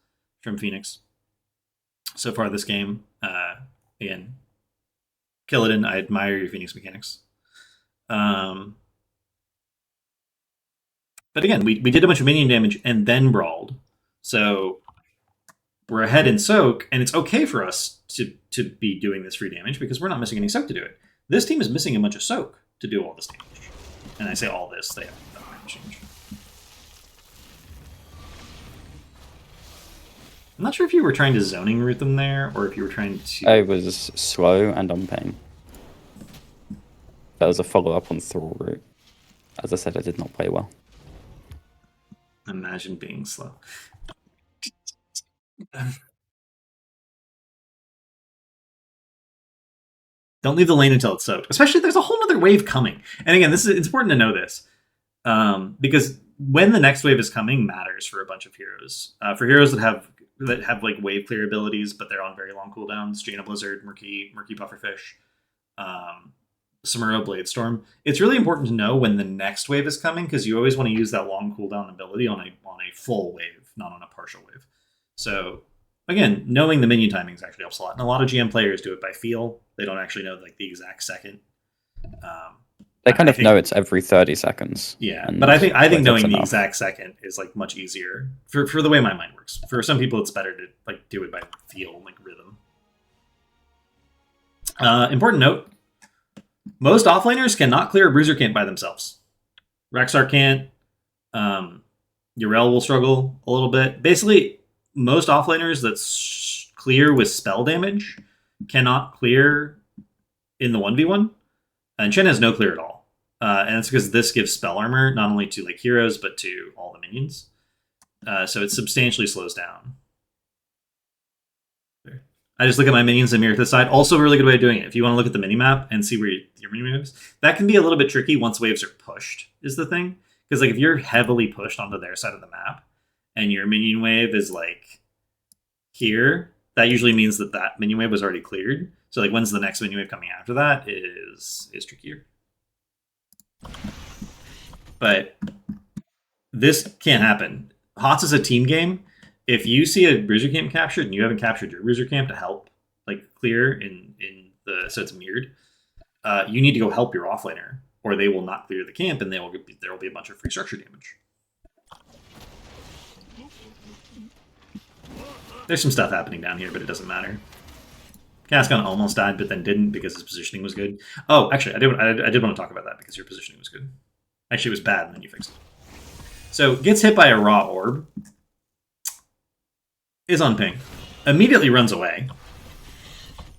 from Phoenix so far this game. Again, Killidan, I admire your Phoenix mechanics. But again, we did a bunch of minion damage and then brawled. So we're ahead in soak, and it's okay for us to be doing this free damage because we're not missing any soak to do it. This team is missing a bunch of soak to do all this damage. And I say all this, they have damage change. I'm not sure if you were trying to zoning route them there, or if you were trying to... I was slow and on pain. That was a follow-up on Thrall route. As I said, I did not play well. Imagine being slow. Don't leave the lane until it's soaked. Especially, there's a whole other wave coming. And again, it's important to know this. Because when the next wave is coming matters for a bunch of heroes. For heroes that have like wave clear abilities, but they're on very long cooldowns, Jaina Blizzard, Murky Pufferfish, Samuro Bladestorm. It's really important to know when the next wave is coming, because you always want to use that long cooldown ability on a full wave, not on a partial wave. So again, knowing the minion timings actually helps a lot. And a lot of GM players do it by feel. They don't actually know like the exact second. They kind of know it's every 30 seconds. Yeah, but I think knowing the exact second is like much easier for the way my mind works. For some people, it's better to like do it by feel, like rhythm. Important note: most offlaners cannot clear a bruiser camp by themselves. Rexar can't. Yrel will struggle a little bit. Basically, most offlaners that clear with spell damage cannot clear in the 1v1. And Chen has no clear at all. And it's because this gives spell armor not only to like heroes, but to all the minions. So it substantially slows down. I just look at my minions and mirror to the side. Also, a really good way of doing it. If you want to look at the mini map and see where your mini wave is, that can be a little bit tricky once waves are pushed. Is the thing, because like if you're heavily pushed onto their side of the map and your minion wave is like here, that usually means that that minion wave was already cleared. So like when's the next minion wave coming after that is trickier. But this can't happen. HOTS is a team game. If you see a bruiser camp captured and you haven't captured your bruiser camp to help like clear in the so it's mirrored, you need to go help your offlaner, or they will not clear the camp, and there will be a bunch of free structure damage. There's some stuff happening down here, but it doesn't matter. Cascon almost died, but then didn't because his positioning was good. Oh, actually, I did want to talk about that because your positioning was good. Actually, it was bad, and then you fixed it. So gets hit by a raw orb. Is on ping, immediately runs away,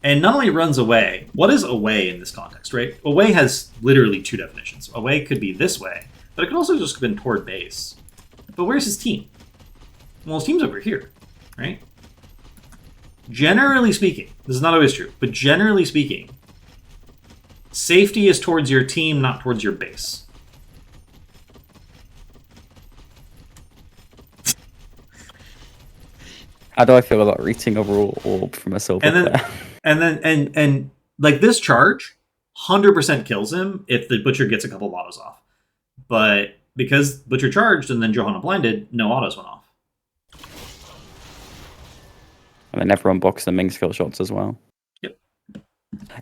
and not only runs away, what is away in this context, right? Away has literally two definitions. Away could be this way, but it could also just have been toward base. But where's his team? Well, his team's over here, right? Generally speaking, this is not always true, but generally speaking, safety is towards your team, not towards your base. How do I feel about reaching a raw orb from a silver player? And like this charge 100% kills him if the Butcher gets a couple of autos off. But because Butcher charged and then Johanna blinded, no autos went off. And then everyone boxed the Ming skill shots as well. Yep.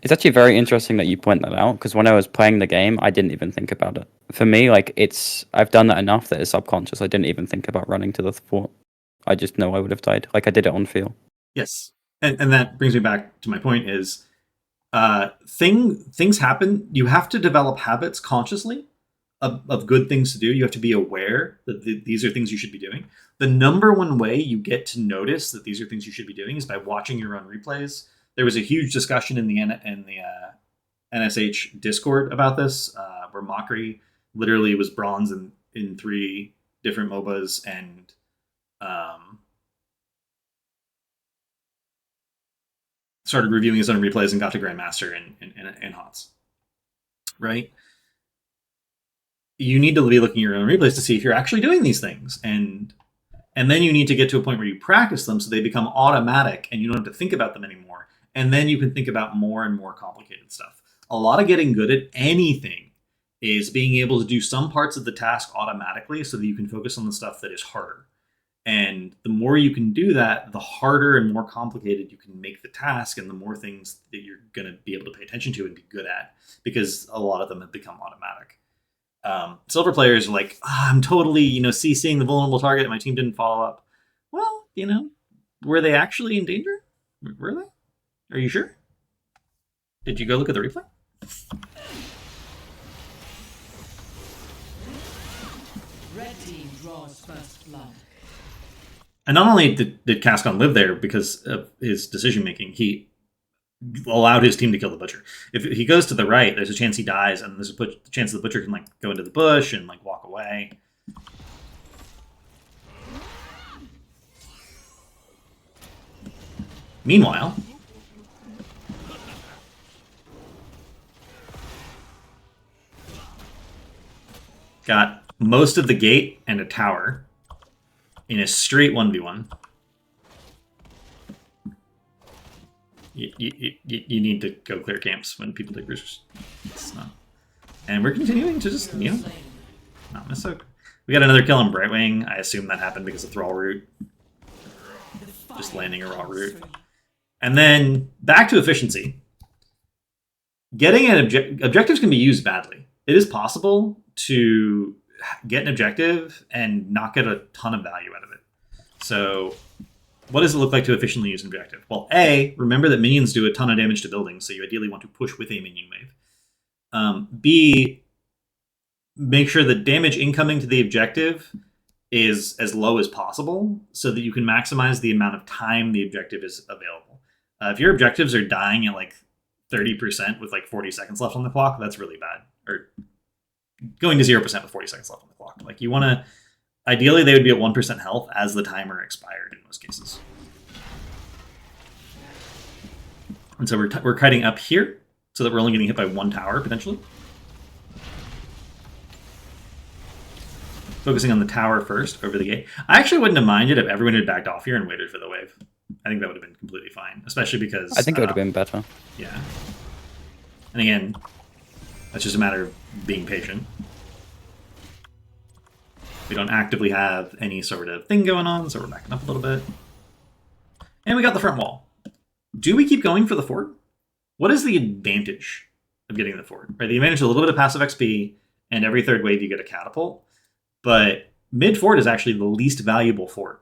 It's actually very interesting that you point that out, because when I was playing the game, I didn't even think about it. For me, like I've done that enough that it's subconscious. I didn't even think about running to the fort. I just know I would have died. Like I did it on feel. Yes. And that brings me back to my point is things happen. You have to develop habits consciously of good things to do. You have to be aware that these are things you should be doing. The number one way you get to notice that these are things you should be doing is by watching your own replays. There was a huge discussion in the NSH Discord about this, where Mockery literally was bronze in 3 different MOBAs and started reviewing his own replays and got to Grandmaster in HOTS. Right? You need to be looking at your own replays to see if you're actually doing these things. And then you need to get to a point where you practice them so they become automatic and you don't have to think about them anymore. And then you can think about more and more complicated stuff. A lot of getting good at anything is being able to do some parts of the task automatically so that you can focus on the stuff that is harder. And the more you can do that, the harder and more complicated you can make the task, and the more things that you're going to be able to pay attention to and be good at, because a lot of them have become automatic. Silver players are like, I'm totally, CCing the vulnerable target and my team didn't follow up. Well, were they actually in danger? Were they? Are you sure? Did you go look at the replay? Red team draws first blood. And not only did Cascon live there because of his decision making, he allowed his team to kill the Butcher. If he goes to the right, there's a chance he dies, and there's a chance the Butcher can go into the bush and walk away. Meanwhile, got most of the gate and a tower in a straight 1v1. You need to go clear camps when people take bruisers. It's not. And we're continuing to just, not miss out. We got another kill on Brightwing. I assume that happened because of Thrall Root. Just landing a raw root. And then back to efficiency. Getting an objectives can be used badly. It is possible to get an objective and not get a ton of value out of it. So what does it look like to efficiently use an objective? Well, A, remember that minions do a ton of damage to buildings, so you ideally want to push with a minion wave. B, make sure that damage incoming to the objective is as low as possible so that you can maximize the amount of time the objective is available. If your objectives are dying at 30% with 40 seconds left on the clock, that's really bad. Or going to 0% with 40 seconds left on the clock. You want to, ideally they would be at 1% health as the timer expired in most cases. And so we're kiting up here so that we're only getting hit by one tower, potentially. Focusing on the tower first, over the gate. I actually wouldn't have minded if everyone had backed off here and waited for the wave. I think that would have been completely fine, especially because... I think it would have been better. Yeah. And again, that's just a matter of being patient. We don't actively have any sort of thing going on, so we're backing up a little bit. And we got the front wall. Do we keep going for the fort? What is the advantage of getting the fort? Right, the advantage is a little bit of passive XP, and every third wave you get a catapult. But mid fort is actually the least valuable fort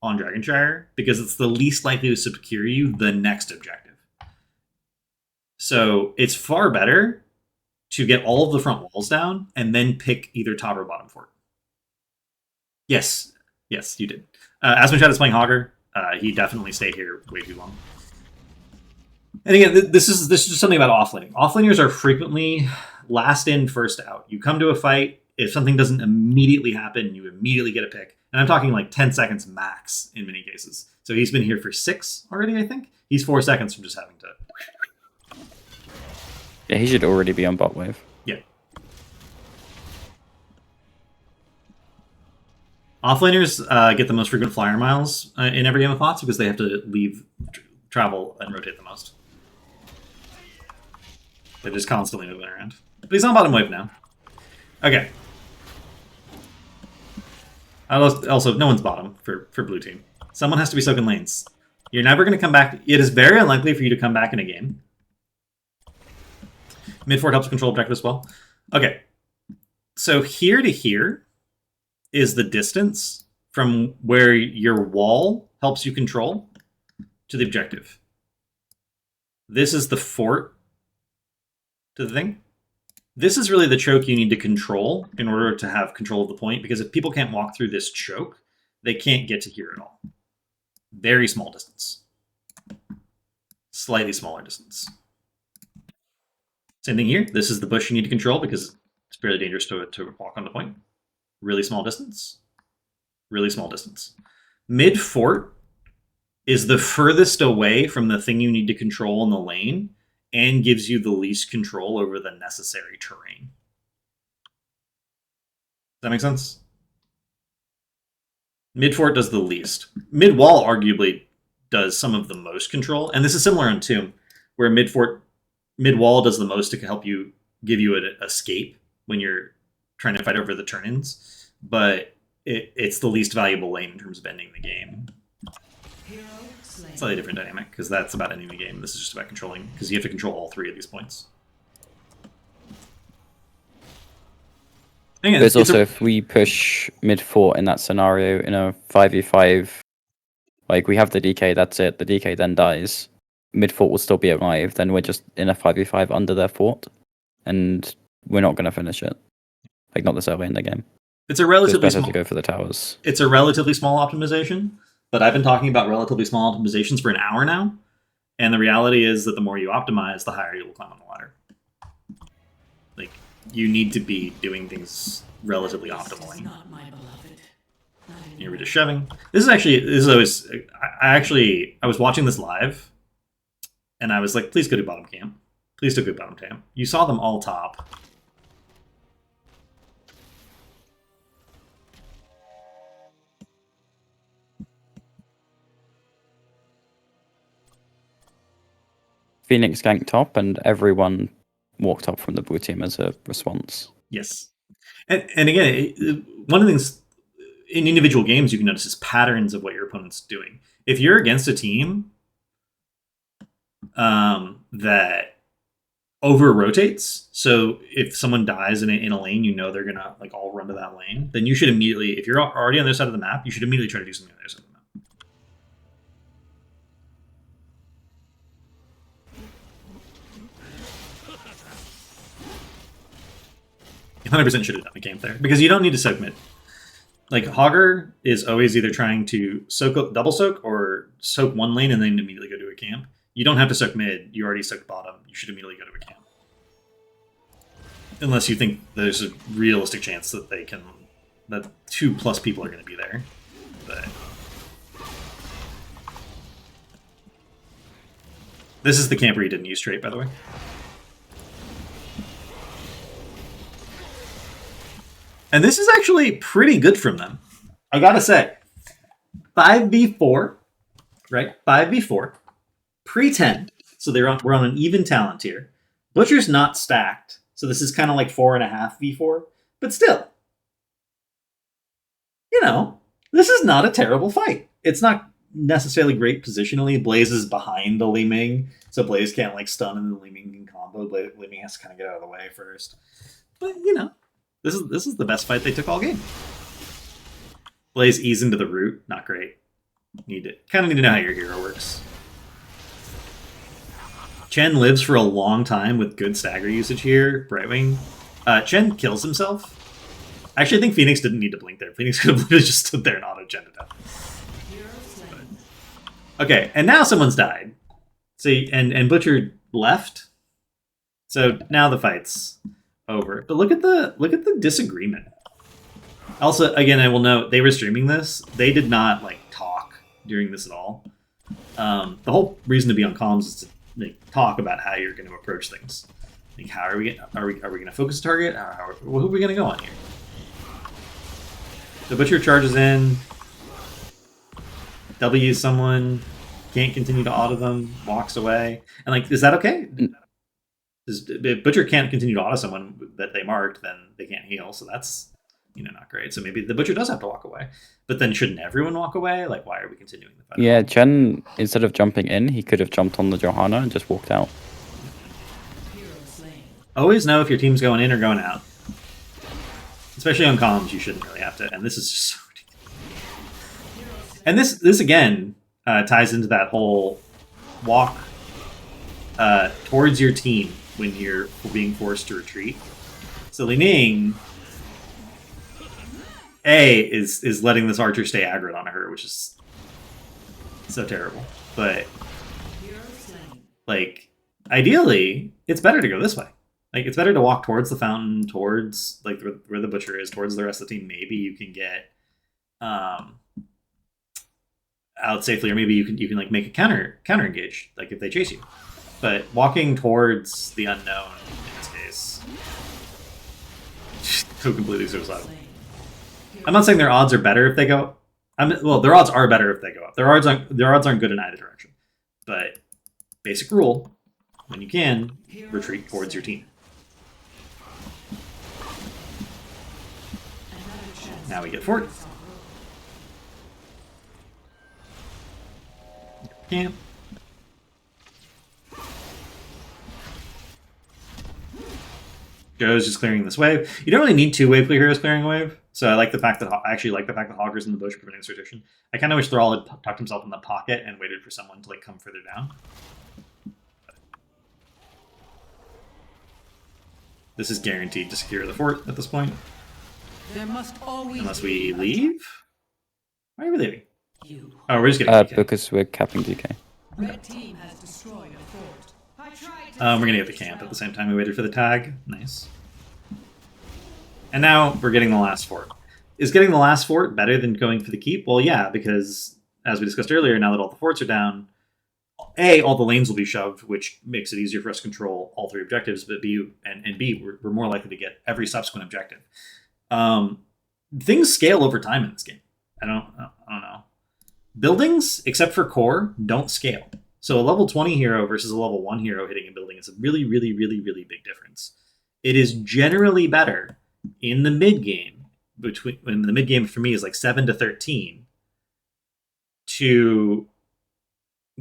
on Dragonshire because it's the least likely to secure you the next objective. So it's far better to get all of the front walls down and then pick either top or bottom fort. Yes, you did. Asmonshad is playing Hogger. He definitely stayed here way too long. And again, this is just something about offlaning. Offlaners are frequently last in, first out. You come to a fight, if something doesn't immediately happen, you immediately get a pick. And I'm talking like 10 seconds max in many cases. So he's been here for 6 already, I think. He's 4 seconds from just having to... Yeah, he should already be on bot wave. Yeah. Offlaners get the most frequent flyer miles in every game of pots because they have to leave, travel, and rotate the most. They're just constantly moving around. But he's on bottom wave now. Okay. Also, no one's bottom for blue team. Someone has to be soaking lanes. You're never going to come back. It is very unlikely for you to come back in a game. Mid fort helps control objective as well. Okay. So here to here is the distance from where your wall helps you control to the objective. This is the fort to the thing. This is really the choke you need to control in order to have control of the point, because if people can't walk through this choke, they can't get to here at all. Very small distance. Slightly smaller distance. Same thing here. This is the bush you need to control because it's fairly dangerous to walk on the point. Really small distance. Really small distance. Mid fort is the furthest away from the thing you need to control in the lane and gives you the least control over the necessary terrain. Does that make sense? Mid fort does the least. Mid wall arguably does some of the most control, and this is similar on Tomb, where mid wall does the most to help you give you an escape when you're trying to fight over the turn-ins, but it's the least valuable lane in terms of ending the game. Slightly different dynamic, because that's about ending the game. This is just about controlling, because you have to control all 3 of these points. Again, There's also, if we push mid fort in that scenario in a 5v5, like we have the DK, that's it. The DK then dies. Mid fort will still be alive. Then we're just in a 5v5 under their fort, and we're not going to finish it. Like not this early in the game. It's a relatively it's better small, to go for the towers. It's a relatively small optimization, but I've been talking about relatively small optimizations for an hour now, and the reality is that the more you optimize, the higher you will climb on the ladder. Like, you need to be doing things relatively optimally. You're just shoving. This is always. I was watching this live, and I was like, please go to bottom camp. Please do good bottom camp. You saw them all top. Phoenix ganked top, and everyone walked up from the blue team as a response. Yes. And again, one of the things in individual games you can notice is patterns of what your opponent's doing. If you're against a team that over-rotates, so if someone dies in a lane, you know they're going to like all run to that lane, then you should immediately, if you're already on the other side of the map, you should immediately try to do something on the other side of the map. 100% should have done the game there, because you don't need to soak mid. Like, Hogger is always either trying to double soak or soak one lane and then immediately go to a camp. You don't have to soak mid. You already soaked bottom. You should immediately go to a camp. Unless you think there's a realistic chance that that 2+ people are going to be there. But This is the camp where he didn't use trait, by the way. And this is actually pretty good from them. I gotta say. 5v4, right? 5v4. Pre-10. So we're on an even talent tier. Butcher's not stacked. So this is kind of like 4.5v4. But still. You know, this is not a terrible fight. It's not necessarily great positionally. Blaze is behind the Li Ming, so Blaze can't like stun and the Li Ming can combo. Li Ming has to kind of get out of the way first. But you know, this is the best fight they took all game. Blaze ease into the root, not great. Need to know how your hero works. Chen lives for a long time with good stagger usage here. Brightwing. Chen kills himself. Actually, I think Phoenix didn't need to blink there. Phoenix could have literally just stood there and auto-gen to death. Okay, and now someone's died. See, and Butcher left. So now the fight's over. But look at the disagreement. Also, again, I will note they were streaming this. They did not like talk during this at all. The whole reason to be on comms is to like, talk about how you're going to approach things. Like, how are we going to focus a target? Who are we going to go on here? The Butcher charges in. W someone, can't continue to auto them, walks away. And like, is that okay? If Butcher can't continue to auto someone that they marked, then they can't heal. So that's, not great. So maybe the Butcher does have to walk away. But then shouldn't everyone walk away? Like, why are we continuing the fight? Yeah, Chen, instead of jumping in, he could have jumped on the Johanna and just walked out. Always know if your team's going in or going out. Especially on comms, you shouldn't really have to. And this is just so ridiculous. And this again ties into that whole walk towards your team when you're being forced to retreat. So Li Ning is letting this archer stay aggroed on her, which is so terrible. But like ideally, it's better to go this way. Like, it's better to walk towards the fountain, towards like where the Butcher is, towards the rest of the team. Maybe you can get out safely, or maybe you can like make a counter engage, like if they chase you. But walking towards the unknown in this case, so completely suicidal. I'm not saying their odds are better if they go. Well, their odds are better if they go up. Their odds aren't good in either direction. But basic rule: when you can, retreat towards your team. Now we get fort. Camp. Joe's just clearing this wave. You don't really need two wave clear heroes clearing a wave. So I actually like the fact that Hogger's in the bush preventing this rotation. I kind of wish Thrall had tucked himself in the pocket and waited for someone to like come further down. This is guaranteed to secure the fort at this point. There must always Unless we leave? Why are we leaving? You. Oh, we're just getting DK. Because we're capping DK. Red team has destroyed a fort. I tried to We're gonna get the camp at the same time we waited for the tag. Nice. And now we're getting the last fort. Is getting the last fort better than going for the keep? Well, yeah, because as we discussed earlier, now that all the forts are down, A, all the lanes will be shoved, which makes it easier for us to control all three objectives, but B, we're more likely to get every subsequent objective. Things scale over time in this game. I don't know. Buildings, except for core, don't scale. So a level 20 hero versus a level 1 hero hitting a building is a really, really, really, really big difference. It is generally better in the mid game, when the mid game for me is like 7 to 13, to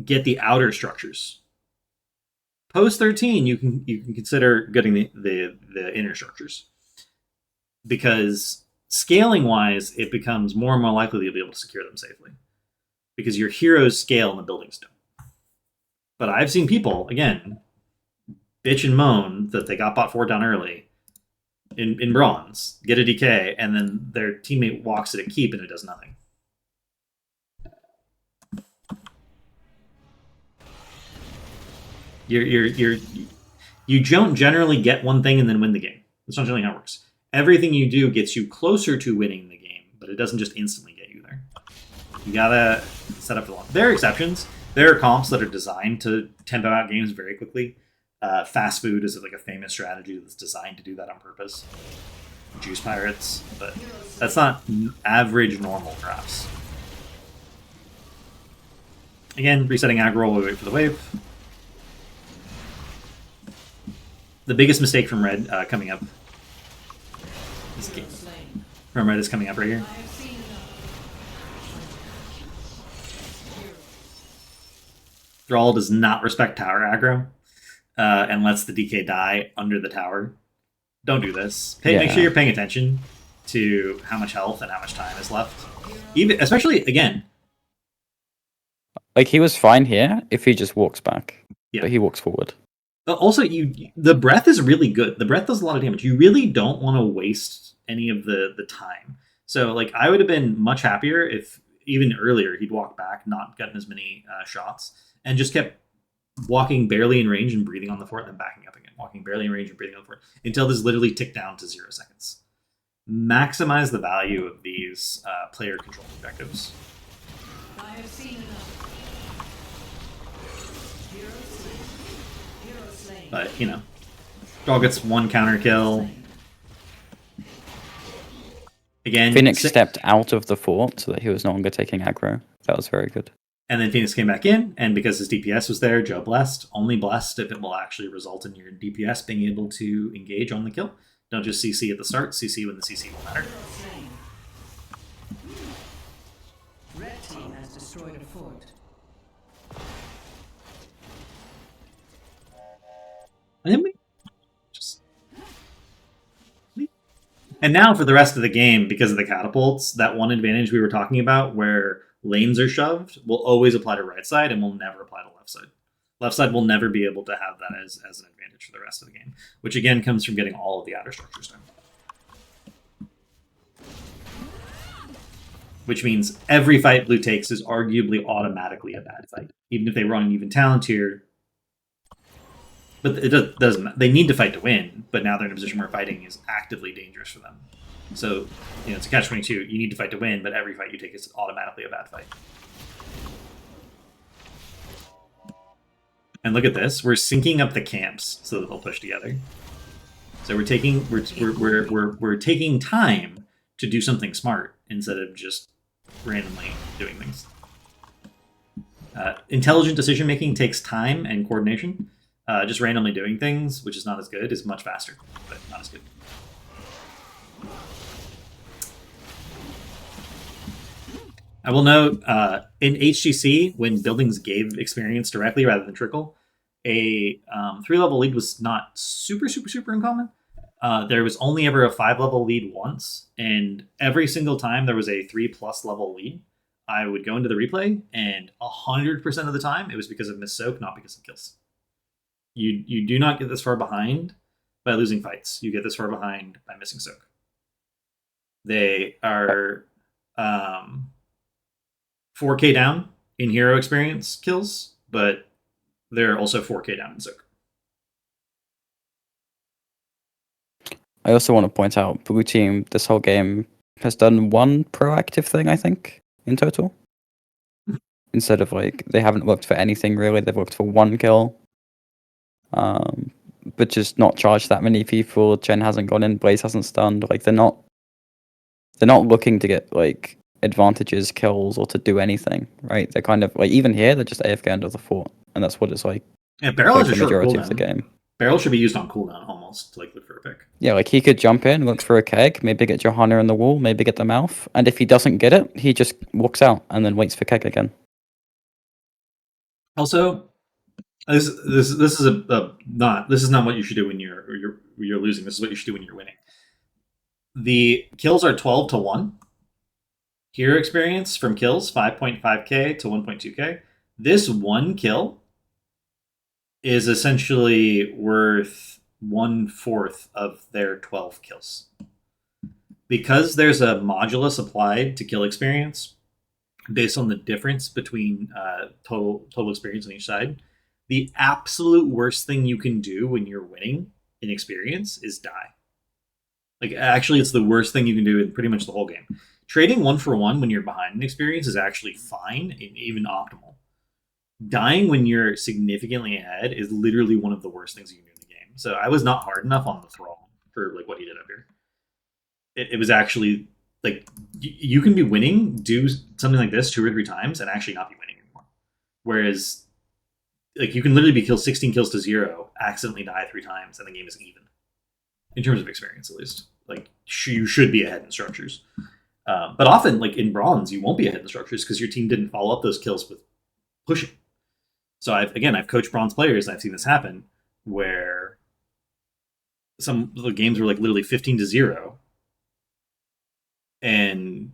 get the outer structures. Post 13, you can consider getting the inner structures, because scaling wise, it becomes more and more likely that you'll be able to secure them safely, because your heroes scale and the buildings don't. But I've seen people again bitch and moan that they got bot 4 down early in bronze, get a DK, and then their teammate walks it at keep and it does nothing. You don't generally get one thing and then win the game. That's not generally how it works. Everything you do gets you closer to winning the game, but it doesn't just instantly get you there. You gotta set up for long. There are exceptions. There are comps that are designed to tempo out games very quickly. Fast food is like a famous strategy that's designed to do that on purpose. Juice pirates, but that's not average normal for us. Again, resetting aggro while we wait for the wave. The biggest mistake from red coming up. From red is coming up right here. Thrall does not respect tower aggro and lets the DK die under the tower. Don't do this. Make sure you're paying attention to how much health and how much time is left. Even, especially, again... Like, he was fine here if he just walks back. Yeah. But he walks forward. Also, the breath is really good. The breath does a lot of damage. You really don't want to waste any of the time. So, like, I would have been much happier if, even earlier, he'd walked back, not gotten as many shots, and just kept walking barely in range and breathing on the fort, and then backing up again. Walking barely in range and breathing on the fort, until this literally ticked down to 0 seconds. Maximize the value of these player control objectives. I have seen enough. Hero slain. But, you know, Thrall gets 1 counter kill. Again, Phoenix stepped out of the fort so that he was no longer taking aggro. That was very good. And then Phoenix came back in, and because his DPS was there, Joe blessed. Only blessed if it will actually result in your DPS being able to engage on the kill. Don't just CC at the start, CC when the CC will matter. Red team has destroyed a fort. And then and now for the rest of the game, because of the catapults, that one advantage we were talking about where lanes are shoved will always apply to right side and will never apply to left side. Left side will never be able to have that as an advantage for the rest of the game, which again comes from getting all of the outer structures done. Which means every fight blue takes is arguably automatically a bad fight, even if they run an even talent tier. But it doesn't. They need to fight to win, but now they're in a position where fighting is actively dangerous for them. So, you know, it's a catch-22. You need to fight to win, but every fight you take is automatically a bad fight. And look at this. We're syncing up the camps so that they'll push together. So we're taking we're taking time to do something smart instead of just randomly doing things. Intelligent decision making takes time and coordination. Just randomly doing things, which is not as good, is much faster, but not as good. I will note, in HGC, when buildings gave experience directly rather than trickle, a 3-level lead was not super uncommon. There was only ever a 5-level lead once, and every single time there was a 3+ level lead, I would go into the replay, and 100% of the time, it was because of miss soak, not because of kills. You do not get this far behind by losing fights. You get this far behind by missing soak. They are 4K down in hero experience kills, but they're also 4K down in soak. I also want to point out, blue team this whole game has done one proactive thing, I think, in total. Instead of, like, they haven't looked for anything really, they've looked for 1 kill. But just not charged that many people. Chen hasn't gone in, Blaze hasn't stunned. Like, they're not looking to get, like, advantages, kills, or to do anything, right? They're kind of, like, even here, they're just AFK under the fort. And that's what it's like. Yeah, Barrel like is a the short majority cooldown. of the game. Barrel should be used on cooldown almost to, like, look for a pick. Yeah, like, he could jump in, look for a keg, maybe get Johanna in the wall, maybe get the mouth. And if he doesn't get it, he just walks out and then waits for keg again. Also, this is not what you should do when you're losing. This is what you should do when you're winning. The kills are 12 to 1. Hero experience from kills 5.5k to 1.2k. This 1 kill is essentially worth 1/4 of their 12 kills. Because there's a modulus applied to kill experience based on the difference between total experience on each side. The absolute worst thing you can do when you're winning in experience is die. Like, actually, it's the worst thing you can do in pretty much the whole game. Trading 1 for 1 when you're behind in experience is actually fine and even optimal. dying when you're significantly ahead is literally one of the worst things you can do in the game. So I was not hard enough on the Thrall for like what he did up here. It was actually like you can be winning, do something like this 2 or 3 times, and actually not be winning anymore. Whereas, like you can literally be killed 16 kills to 0, accidentally die 3 times, and the game is even. In terms of experience, at least, like you should be ahead in structures. But often, like in bronze, you won't be ahead in structures because your team didn't follow up those kills with pushing. So I've coached bronze players, and I've seen this happen where some of the games were like literally 15 to 0, and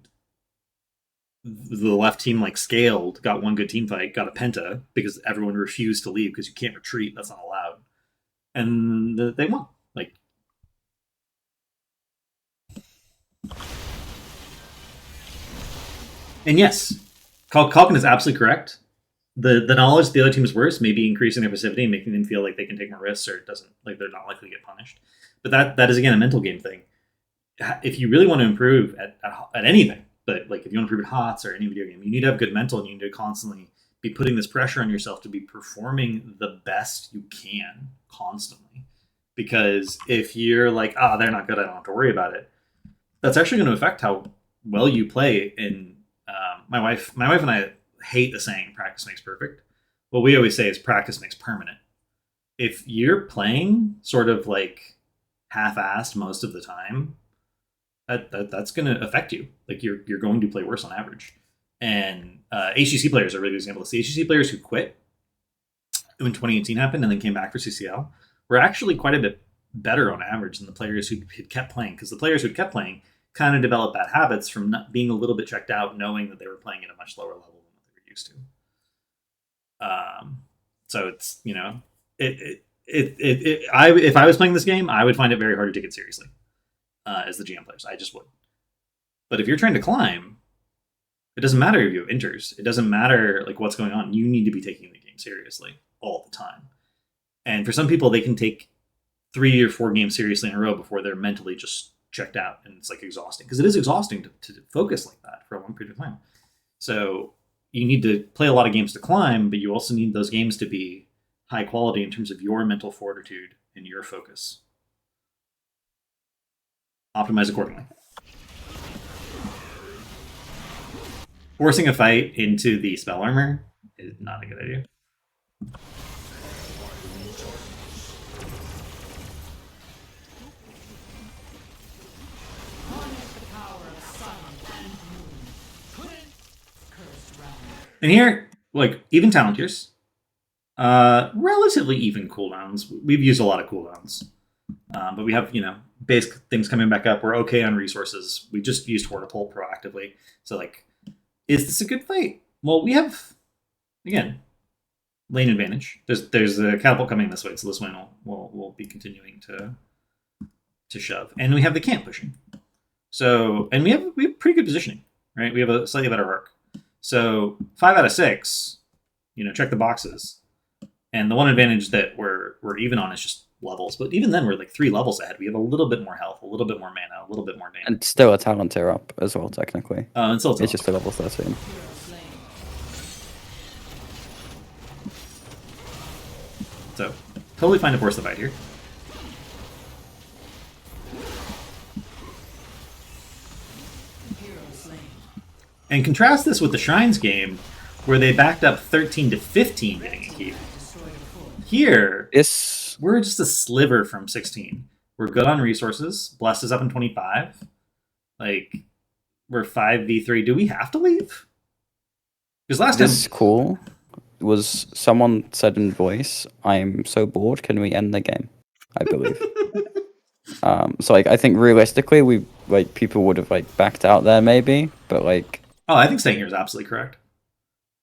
the left team like scaled, got one good team fight, got a penta because everyone refused to leave because you can't retreat, that's not allowed, and they won. Like, and yes, Kalkin is absolutely correct. The knowledge the other team is worse may be increasing their passivity and making them feel like they can take more risks, or it doesn't, like they're not likely to get punished. But that is again a mental game thing. If you really want to improve at anything, but like if you want to improve at HOTS or any video game, you need to have good mental, and you need to constantly be putting this pressure on yourself to be performing the best you can constantly. Because if you're like, they're not good, I don't have to worry about it, that's actually going to affect how well you play. And my wife and I hate the saying "practice makes perfect." What we always say is practice makes permanent. If you're playing sort of like half-assed most of the time, that's going to affect you. Like you're going to play worse on average. And HGC players are a really good example. The HGC players who quit when 2018 happened and then came back for CCL were actually quite a bit better on average than the players who had kept playing, because the players who kept playing kind of developed bad habits from not being a little bit checked out, knowing that they were playing at a much lower level than what they were used to. So it's, you know, if I was playing this game, I would find it very hard to take it seriously as the GM players. I just would. But if you're trying to climb, it doesn't matter if you have inters. It doesn't matter like what's going on. You need to be taking the game seriously all the time. And for some people, they can take 3 or 4 games seriously in a row before they're mentally just checked out, and it's like exhausting, because it is exhausting to focus like that for a long period of time. So you need to play a lot of games to climb, but you also need those games to be high quality in terms of your mental fortitude and your focus. Optimize accordingly. Forcing a fight into the spell armor is not a good idea. And here, like, even talent tiers, relatively even cooldowns. We've used a lot of cooldowns. But we have, you know, basic things coming back up. We're okay on resources. We just used Hortipole proactively. So, like, is this a good fight? Well, we have, again, lane advantage. There's a catapult coming this way, so this one will be continuing to shove. And we have the camp pushing. So, and we have pretty good positioning, right? We have a slightly better arc. So 5 out of 6, you know, check the boxes. And the one advantage that we're even on is just levels. But even then, we're like 3 levels ahead. We have a little bit more health, a little bit more mana, a little bit more damage. And still a talent tier up as well, technically. And still it's just a level 13. So totally fine to force the fight here. And contrast this with the Shrines game, where they backed up 13 to 15 getting a keep. Here, we're just a sliver from 16. We're good on resources. Blessed is up in 25. Like, we're 5v3. Do we have to leave? Because last time... This cool was someone said in voice, "I'm so bored, can we end the game?" I believe. So, like, I think realistically, people would have, like, backed out there maybe, but, like... Oh, I think staying here is absolutely correct.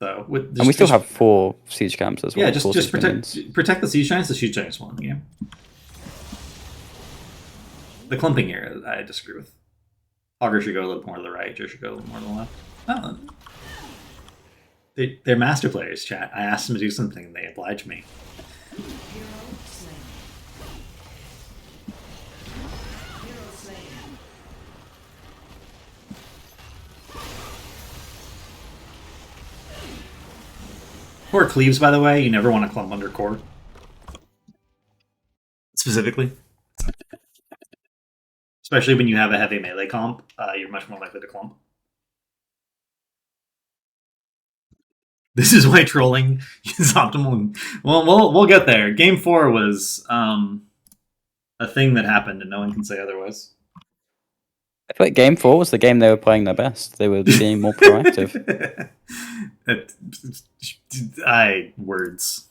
So, and we still have 4 siege camps as well. Yeah, just protect the siege giants. The siege giants will in the game. The clumping here, I disagree with. Augur should go a little more to the right. Joe should go a little more to the left. Oh. They're master players, chat. I asked them to do something, and they obliged me. Core cleaves, by the way, you never want to clump under core. Specifically. Especially when you have a heavy melee comp, you're much more likely to clump. This is why trolling is optimal. Well, we'll get there. Game 4 was a thing that happened, and no one can say otherwise. I feel like Game 4 was the game they were playing their best. They were being more proactive. Words.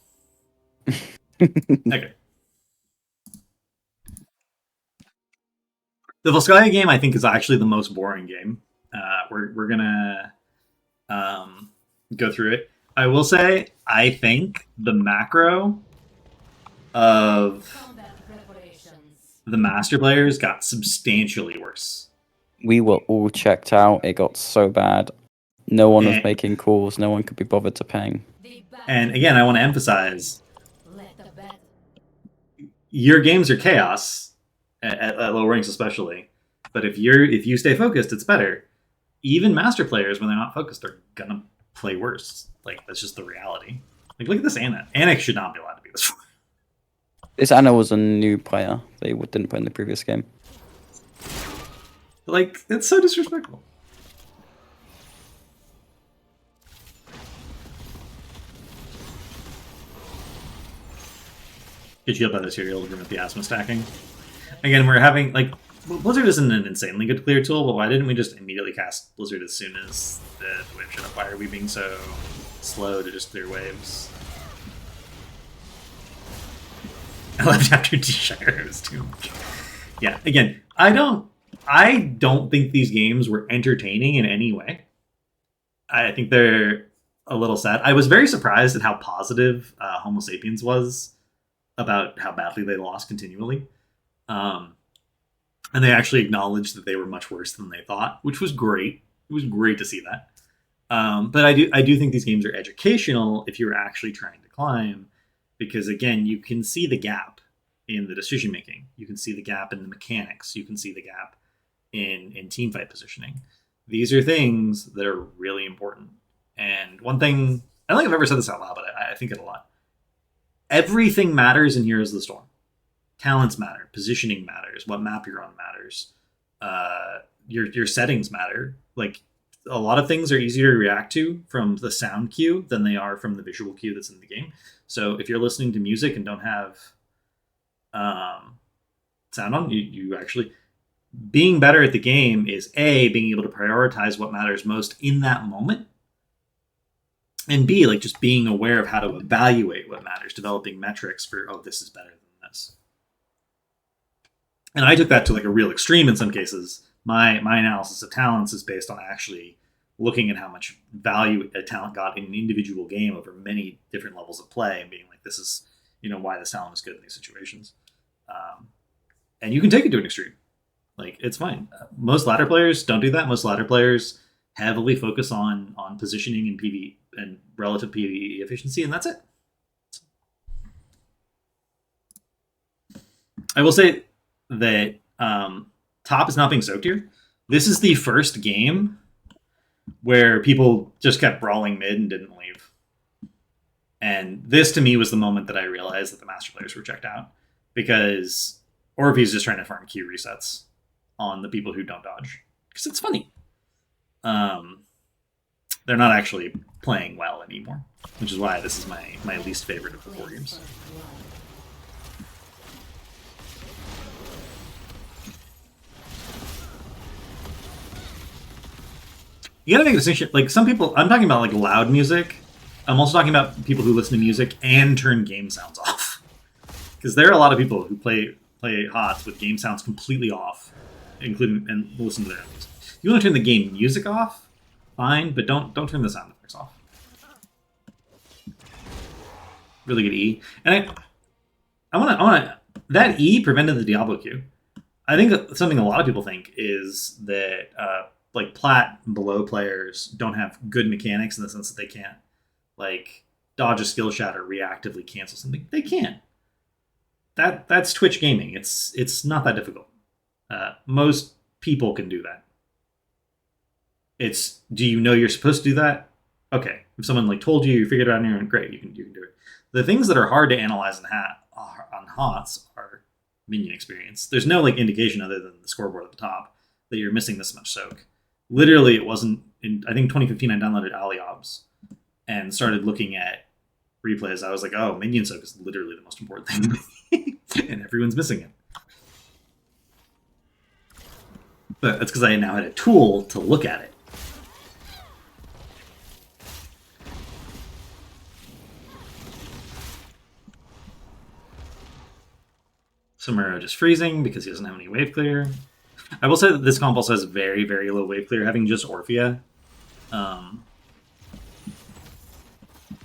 Okay. The Volskaya game, I think, is actually the most boring game. We're gonna go through it. I will say, I think the macro of the master players got substantially worse. We were all checked out. It got so bad. No one was making calls. No one could be bothered to ping. And again, I want to emphasize, your games are chaos at low ranks, especially. But if you stay focused, it's better. Even master players, when they're not focused, are gonna play worse. Like, that's just the reality. Like, look at this Anna. Anna should not be allowed to be this. This Anna was a new player. They didn't play in the previous game. Like, it's so disrespectful. Get you up by the serial to prevent the asthma stacking. Again, we're having, like, Blizzard isn't an insanely good clear tool, but why didn't we just immediately cast Blizzard as soon as the wave showed up? Why are we being so slow to just clear waves? I left after D-Shire, it was too much. Yeah, again, I don't think these games were entertaining in any way. I think they're a little sad. I was very surprised at how positive Homo Sapiens was about how badly they lost continually. And they actually acknowledged that they were much worse than they thought, which was great. It was great to see that. But I do think these games are educational if you're actually trying to climb, because again, you can see the gap in the decision making. You can see the gap in the mechanics. You can see the gap in team fight positioning. These are things that are really important. And one thing, I don't think I've ever said this out loud, but I think it a lot. Everything matters in Heroes of the Storm. Talents matter. Positioning matters. What map you're on matters. Your settings matter. Like, a lot of things are easier to react to from the sound cue than they are from the visual cue that's in the game. So if you're listening to music and don't have sound on, you actually... Being better at the game is A, being able to prioritize what matters most in that moment, and B, like, just being aware of how to evaluate what matters, developing metrics for, oh, this is better than this. And I took that to like a real extreme in some cases. My analysis of talents is based on actually looking at how much value a talent got in an individual game over many different levels of play, and being like, this is, why this talent is good in these situations. And you can take it to an extreme. Like, it's fine. Most ladder players don't do that. Most ladder players heavily focus on positioning and PvE and relative PvE efficiency, and that's it. I will say that top is not being soaked here. This is the first game where people just kept brawling mid and didn't leave. And this, to me, was the moment that I realized that the master players were checked out, because Orvie's just trying to farm Q resets on the people who don't dodge, because it's funny. They're not actually playing well anymore, which is why this is my least favorite of the 4 games. You gotta make a distinction. Like, some people, I'm talking about like loud music. I'm also talking about people who listen to music and turn game sounds off, because there are a lot of people who play HOTS with game sounds completely off, including, and listen to their music. If you want to turn the game music off, fine, but don't turn the sound effects off. Really good E, and I want that E prevented the Diablo Q. I think something a lot of people think is that like plat and below players don't have good mechanics in the sense that they can't like dodge a skill shot or reactively cancel something. They can. That's Twitch gaming. It's not that difficult. Most people can do that. It's, do you know you're supposed to do that? okay, if someone like told you figured it out on your own, great, you can do it. The things that are hard to analyze on HOTS are minion experience. There's no like indication other than the scoreboard at the top that you're missing this much soak. Literally, it wasn't in I think 2015 I downloaded Aliobs and started looking at replays. I was like, oh, minion soak is literally the most important thing, and everyone's missing it. But that's because I now had a tool to look at it. Samuro just freezing because he doesn't have any wave clear. I will say that this comp also has very, very low wave clear, having just Orphea.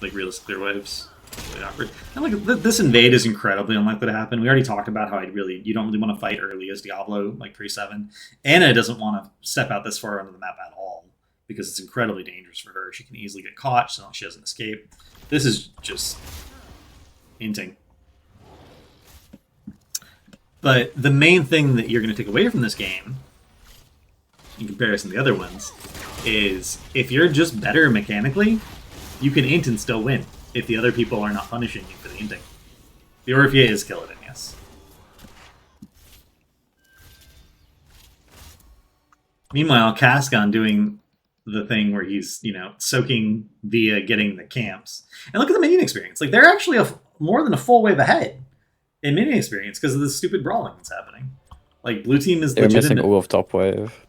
Like realistic clear waves. Really awkward. And like this invade is incredibly unlikely to happen. We already talked about how you don't really want to fight early as Diablo, like pre-7. Anna doesn't want to step out this far onto the map at all because it's incredibly dangerous for her. She can easily get caught, so she doesn't escape. This is just hinting. But the main thing that you're going to take away from this game, in comparison to the other ones, is if you're just better mechanically, you can int and still win if the other people are not punishing you for the inting. The Orphea is Skeleton, yes. Meanwhile, Cascon doing the thing where he's, soaking via getting the camps. And look at the minion experience. Like, they're actually more than a full wave ahead in minion experience because of the stupid brawling that's happening. Like, blue team is They're missing all of top wave.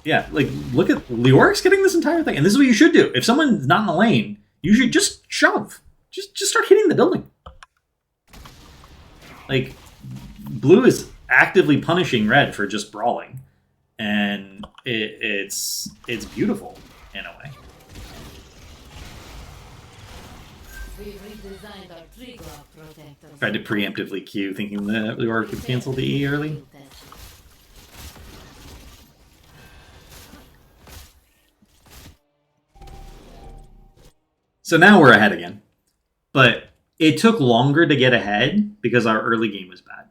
Yeah, like, look at Leoric's getting this entire thing. And this is what you should do. If someone's not in the lane, you should just shove. Just start hitting the building. Like, blue is actively punishing red for just brawling. And it's beautiful, in a way. Tried to preemptively queue, thinking that Leoric could cancel the E early. So now we're ahead again. But it took longer to get ahead because our early game was bad.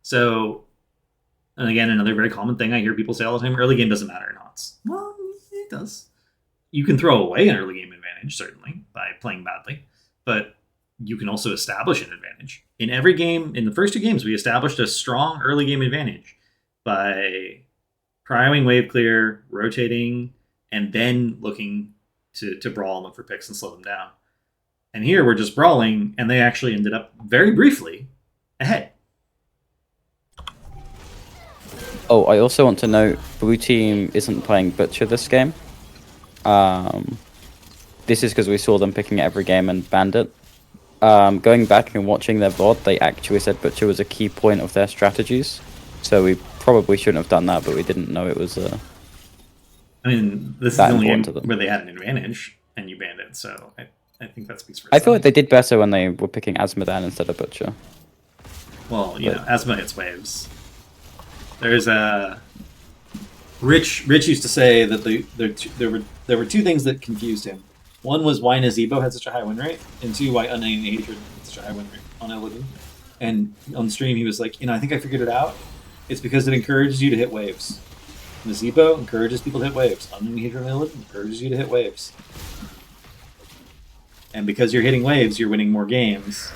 So, and again, another very common thing I hear people say all the time, early game doesn't matter in HOTS. Well, it does. You can throw away an early game advantage, certainly, by playing badly. But you can also establish an advantage. In every game, in the first 2 games, we established a strong early game advantage by cryoing wave clear, rotating, and then looking to brawl and look for picks and slow them down. And here we're just brawling, and they actually ended up very briefly ahead. Oh, I also want to note, blue team isn't playing Butcher this game. This is because we saw them picking it every game and banned it. Going back and watching their VOD, they actually said Butcher was a key point of their strategies. So we probably shouldn't have done that, but we didn't know it was I mean, this is the only game where they had an advantage, and you banned it, so I think that speaks for itself. I feel like they did better when they were picking Asmodan instead of Butcher. Well, Asma hits waves. There's a... Rich used to say that there were 2 things that confused him. One was why Nazebo had such a high win rate, and 2, why Unending Hatred had such a high win rate on Illidan. And on stream, he was like, I think I figured it out. It's because it encourages you to hit waves. Nazebo encourages people to hit waves. Unending Hatred on Illidan encourages you to hit waves. And because you're hitting waves, you're winning more games.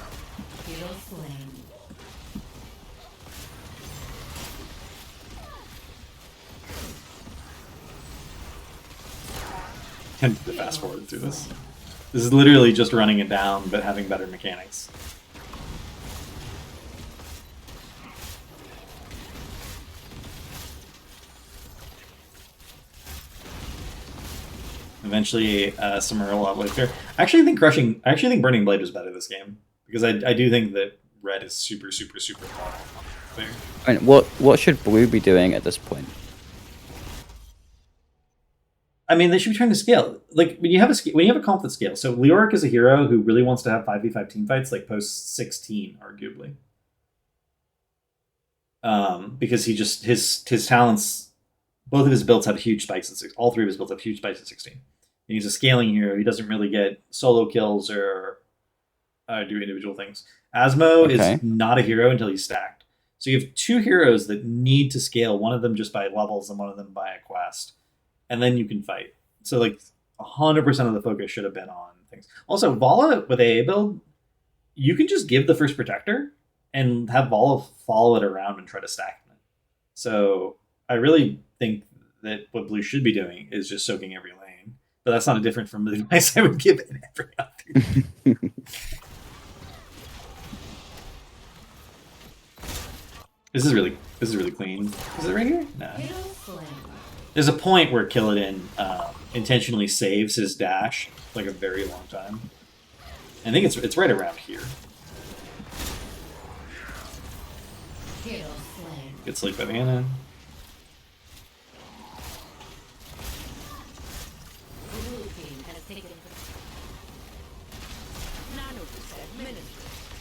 Tempted to fast forward through this. This is literally just running it down, but having better mechanics. Eventually, Samara will outlive here. I actually think Burning Blade was better this game because I do think that red is super powerful. I mean, what should blue be doing at this point? I mean, they should be trying to scale. Like when you have a comp that scales. So Leoric is a hero who really wants to have 5v5 team fights, like post 16, arguably, because his talents. Both of his builds have huge spikes in 16. All 3 of his builds have huge spikes in 16. And he's a scaling hero. He doesn't really get solo kills or do individual things. Asmo is not a hero until he's stacked. So you have 2 heroes that need to scale. One of them just by levels and one of them by a quest. And then you can fight. So like 100% of the focus should have been on things. Also, Vala with AA build, you can just give the first protector and have Vala follow it around and try to stack it. So I really think that what blue should be doing is just soaking every lane. But that's not different from the advice I would give in every other. This is really clean. Is it right here? No. There's a point where Killadin intentionally saves his dash like a very long time. I think it's right around here. Good sleep by Mana.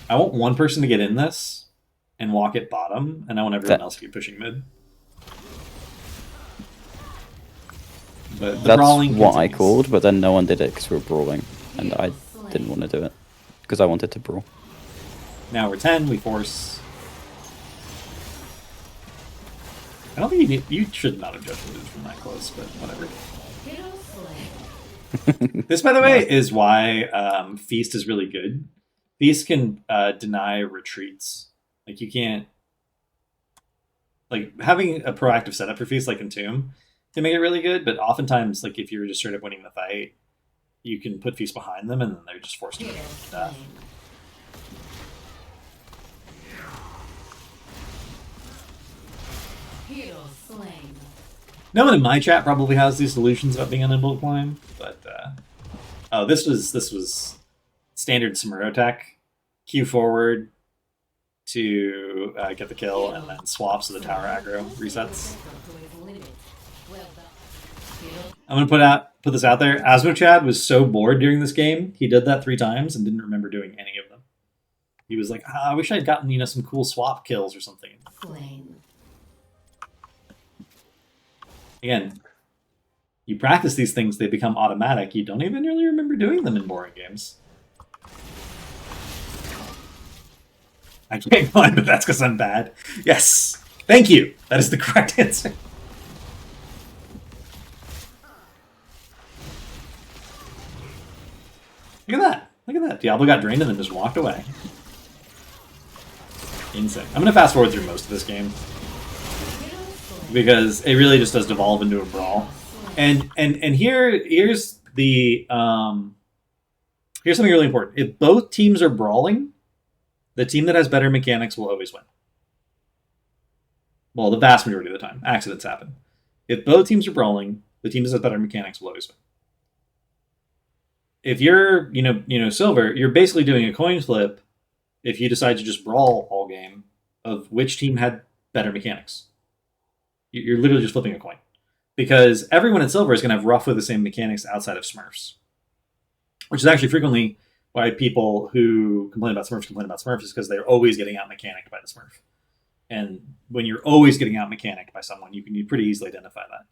I want one person to get in this and walk it bottom, and I want everyone else to keep pushing mid. But that's brawling what I continues. called, but then no one did it because we were brawling, and I didn't want to do it because I wanted to brawl. Now we're 10. We force. I don't think you should not have judged moves from that close, but whatever. This, by the way, is why Feast is really good. Feast can deny retreats. Like, you can't... Like, having a proactive setup for Feast, like in Tomb, can make it really good, but oftentimes, like, if you're just straight up winning the fight, you can put Feast behind them, and then they're just forced to death. No one in my chat probably has these delusions about being unable to climb, but oh, this was standard Samuro tech. Q forward to get the kill, and then swap so the tower aggro resets. I'm gonna put this out there. Asmochad was so bored during this game, he did that 3 times and didn't remember doing any of them. He was like, I wish I'd gotten some cool swap kills or something. Again, you practice these things, they become automatic. You don't even really remember doing them in boring games. I can't climb, but that's because I'm bad. Yes! Thank you! That is the correct answer. Look at that. Look at that. Diablo got drained and then just walked away. Insane. I'm going to fast forward through most of this game, because it really just does devolve into a brawl. And here's the here's something really important. If both teams are brawling, the team that has better mechanics will always win. Well, the vast majority of the time. Accidents happen. If both teams are brawling, the team that has better mechanics will always win. If you're, Silver, you're basically doing a coin flip if you decide to just brawl all game of which team had better mechanics. You're literally just flipping a coin. Because everyone in Silver is going to have roughly the same mechanics outside of Smurfs. Which is actually frequently why people who complain about Smurfs is because they're always getting out mechanicked by the Smurf. And when you're always getting out mechanicked by someone, you can pretty easily identify that.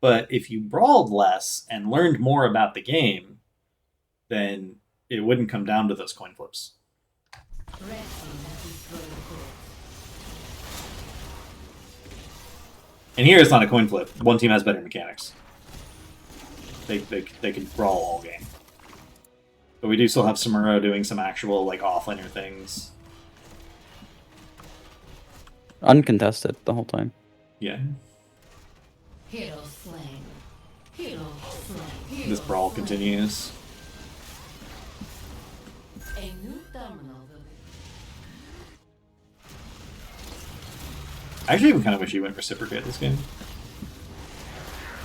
But if you brawled less and learned more about the game, then it wouldn't come down to those coin flips. And here it's not a coin flip. One team has better mechanics. They can brawl all game. But we do still have Samuro doing some actual offlaner things. Uncontested the whole time. Yeah. This brawl continues. I actually even kind of wish you went reciprocate this game.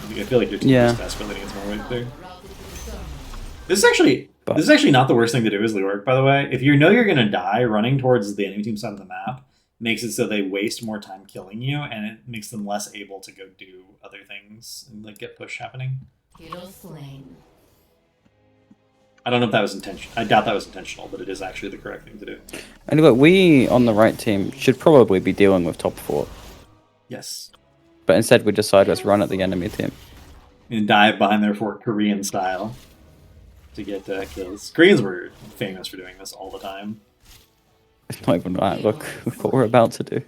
I feel like your team is desperately needs more weight there. This is actually not the worst thing to do as Leoric, by the way. If you know you're going to die, running towards the enemy team side of the map makes it so they waste more time killing you, and it makes them less able to go do other things and get push happening. I don't know if that was intentional. I doubt that was intentional, but it is actually the correct thing to do. And look, we on the right team should probably be dealing with top 4. Yes. But instead we decide let's run at the enemy team. And dive behind their fort Korean style to get kills. Koreans were famous for doing this all the time. It's not even that. Look what we're about to do.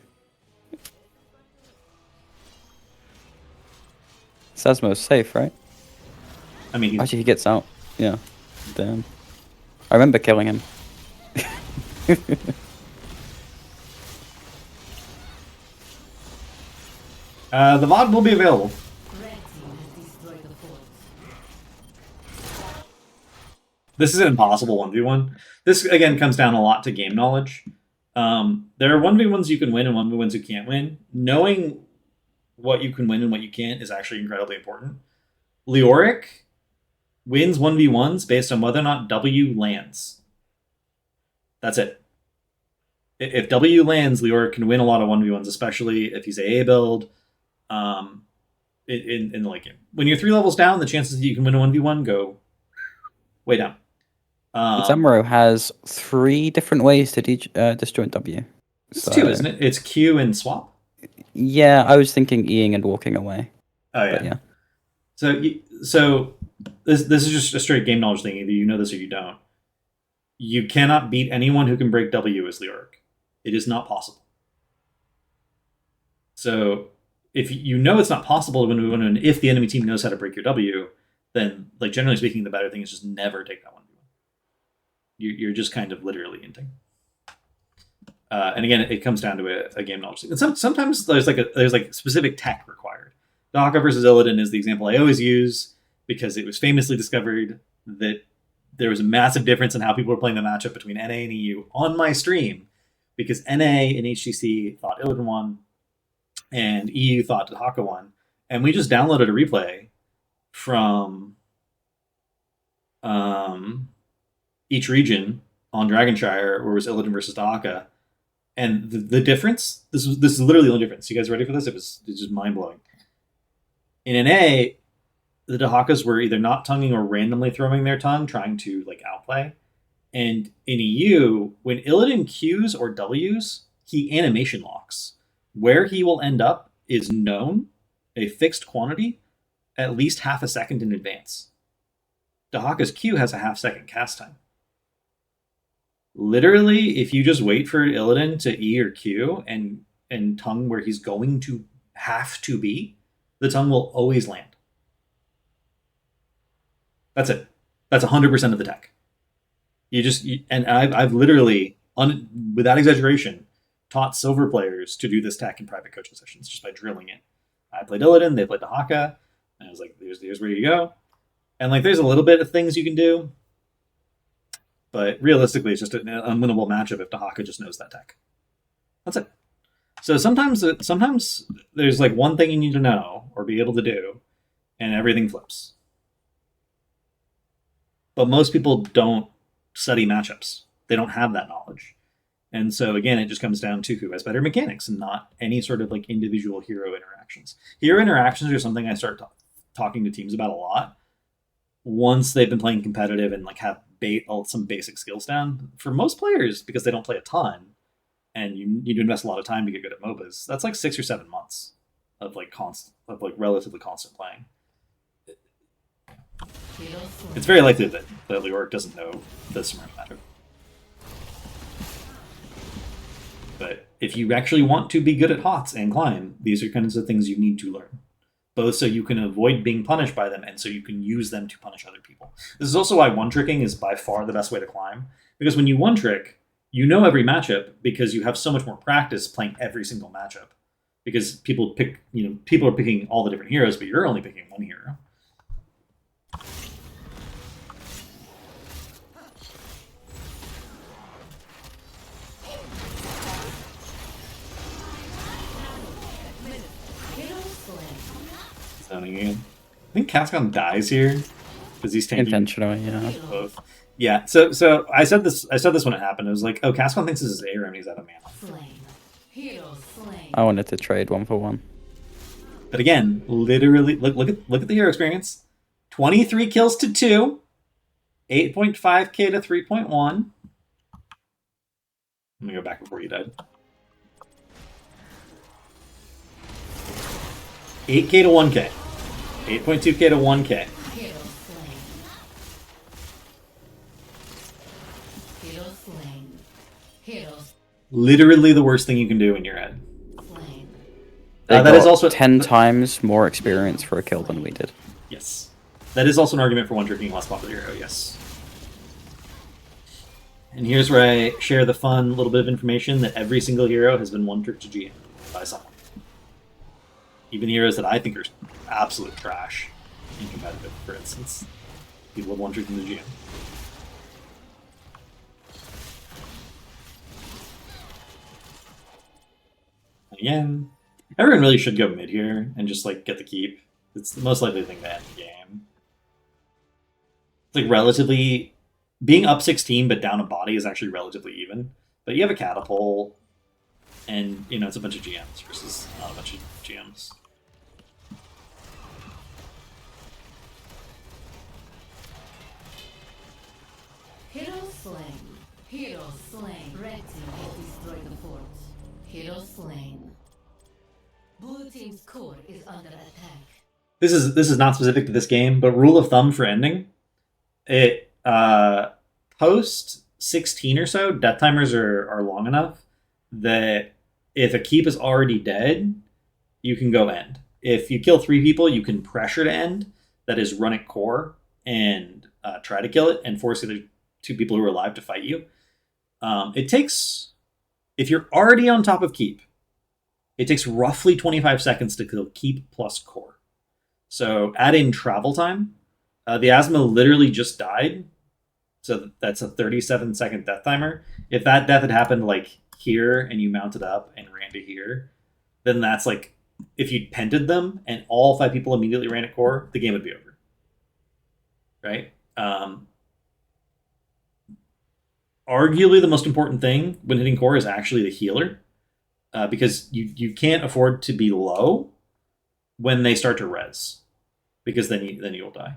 Sasmo's safe, right? I mean, Actually, he gets out. Yeah. Damn. I remember killing him. the VOD will be available. Red team has destroyed the fort. This is an impossible 1v1. This, again, comes down a lot to game knowledge. There are 1v1s you can win and 1v1s you can't win. Knowing what you can win and what you can't is actually incredibly important. Leoric wins 1v1s based on whether or not W lands. That's it. If W lands, Leoric can win a lot of 1v1s, especially if he's AA build. In the late game. When you're 3 levels down, the chances that you can win a 1v1 go way down. Zamro has 3 different ways to disjoint W. It's 2, isn't it? It's Q and swap. Yeah, I was thinking E-ing and walking away. Oh yeah. But yeah. So this is just a straight game knowledge thing. Either you know this or you don't. You cannot beat anyone who can break W as Leoric. It is not possible. So if you know it's not possible to win, and if the enemy team knows how to break your W, then like generally speaking, the better thing is just never take that 1v1. You're just kind of literally inting. And again, it comes down to a game knowledge thing. And sometimes there's like specific tech required. Dahaka versus Illidan is the example I always use because it was famously discovered that there was a massive difference in how people were playing the matchup between NA and EU on my stream because NA and HCC thought Illidan won and EU thought Dahaka won. And we just downloaded a replay from each region on Dragonshire where it was Illidan versus Dahaka. And the difference, this is literally the only difference. You guys ready for this? It's just mind-blowing. In NA, the Dahakas were either not tonguing or randomly throwing their tongue, trying to like outplay. And in EU, when Illidan Qs or Ws, he animation locks. Where he will end up is known, a fixed quantity, at least half a second in advance. Dahaka's Q has a half-second cast time. Literally, if you just wait for Illidan to E or Q and tongue where he's going to have to be, the tongue will always land. That's it. That's 100% of the tech. And I've literally, without exaggeration, taught silver players to do this tech in private coaching sessions just by drilling it. I played Illidan, they played Dahaka, and I was like, here's where you go. And like, there's a little bit of things you can do, but realistically, it's just an unwinnable matchup if Dahaka just knows that tech. That's it. So sometimes there's like one thing you need to know or be able to do, and everything flips. But most people don't study matchups. They don't have that knowledge. And so again, it just comes down to who has better mechanics and not any sort of like individual hero interactions. Hero interactions are something I start talking to teams about a lot once they've been playing competitive and like have some basic skills down. For most players, because they don't play a ton and you need to invest a lot of time to get good at MOBAs, that's like 6 or 7 months of like relatively constant playing. It's very likely that Leoric doesn't know the smart matter. But if you actually want to be good at HOTS and climb, these are kinds of things you need to learn. Both so you can avoid being punished by them and so you can use them to punish other people. This is also why one-tricking is by far the best way to climb. Because when you one-trick, you know every matchup because you have so much more practice playing every single matchup. Because people are picking all the different heroes, but you're only picking one hero. Again. I think Cascon dies here because he's tanking intentionally. Yeah. Both. Yeah. So I said this when it happened. It was like, oh, Cascon thinks this is Aram and he's out of mana. I wanted to trade 1-for-1. But again, literally, look at the hero experience. 23 kills to 2, 8.5k to 3.1. Let me go back before you died. 8k to 1k. 8.2k to 1k. Literally the worst thing you can do in your head. They that is also 10 times more experience for a kill than we did. Yes. That is also an argument for one trick being a less popular hero, yes. And here's where I share the fun little bit of information that every single hero has been one trick to GM by someone. Even heroes that I think are absolute trash in competitive, for instance. People have one trick in the GM. Again, everyone really should go mid here and just like get the keep. It's the most likely thing to end the game. It's like relatively being up 16 but down a body is actually relatively even. But you have a catapult, and you know it's a bunch of GMs versus not a bunch of GMs. Hero slain. Hero slain. Red team has destroyed the fort. Hero slain. Blue team's core is under attack. This is not specific to this game, but rule of thumb for ending, it post 16 or so, death timers are long enough that if a keep is already dead, you can go end. If you kill 3 people, you can pressure to end. That is, run it core and try to kill it and force the other 2 people who are alive to fight you. It takes, if you're already on top of keep, it takes roughly 25 seconds to kill keep plus core. So add in travel time. The Asthma literally just died, so that's a 37-second death timer. If that death had happened like here and you mounted up and ran to here, then that's like if you'd pented them and all 5 people immediately ran at core, the game would be over. Right? Arguably the most important thing when hitting core is actually the healer, because you can't afford to be low when they start to res, because then you'll die.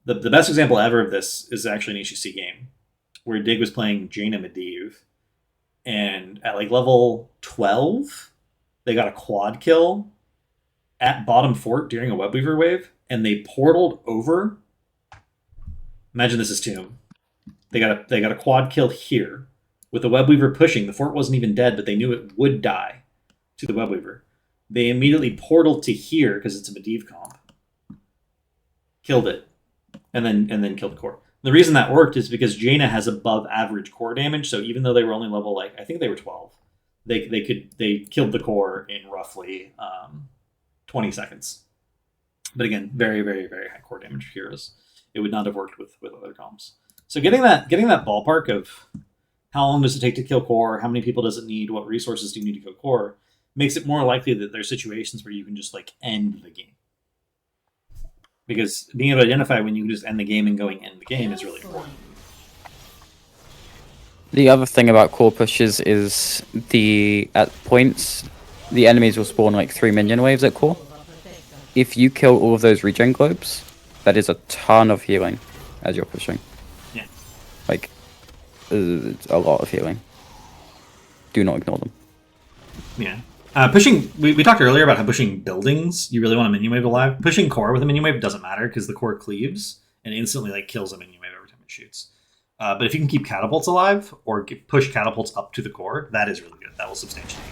The best example ever of this is actually an HCC game where Dig was playing Jaina Medivh, and at like level 12, they got a quad kill at bottom fort during a Webweaver wave, and they portaled over. Imagine this is Tomb. They got a quad kill here with the Webweaver pushing. The fort wasn't even dead, but they knew it would die to the Webweaver. They immediately portaled to here because it's a Medivh comp. Killed it, and then killed the core. The reason that worked is because Jaina has above average core damage, so even though they were only level, like, I think they were 12, they killed the core in roughly 20 seconds. But again, very, very, very high core damage heroes. It would not have worked with other comps. So getting that ballpark of how long does it take to kill core, how many people does it need, what resources do you need to kill core, makes it more likely that there's situations where you can just like end the game. Because being able to identify when you can just end the game and going end the game is really important. The other thing about core pushes is at points, the enemies will spawn like 3 minion waves at core. If you kill all of those regen globes, that is a ton of healing as you're pushing. Yeah. Like, it's a lot of healing. Do not ignore them. Yeah. Pushing, we talked earlier about how pushing buildings, you really want a minion wave alive. Pushing core with a minion wave doesn't matter because the core cleaves and instantly like kills a minion wave every time it shoots. But if you can keep catapults alive or push catapults up to the core, that is really good. That will substantially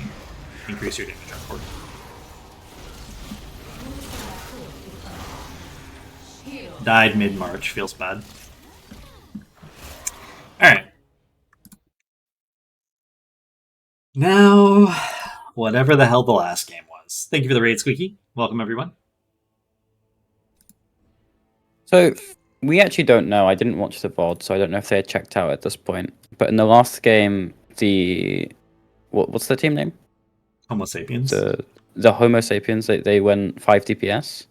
increase your damage on core. Died mid-March, feels bad. Alright. Now, whatever the hell the last game was. Thank you for the raid, Squeaky. Welcome, everyone. So, we actually don't know. I didn't watch the VOD, so I don't know if they had checked out at this point. But in the last game, what's the team name? Homo sapiens. The Homo sapiens, they went 5 DPS.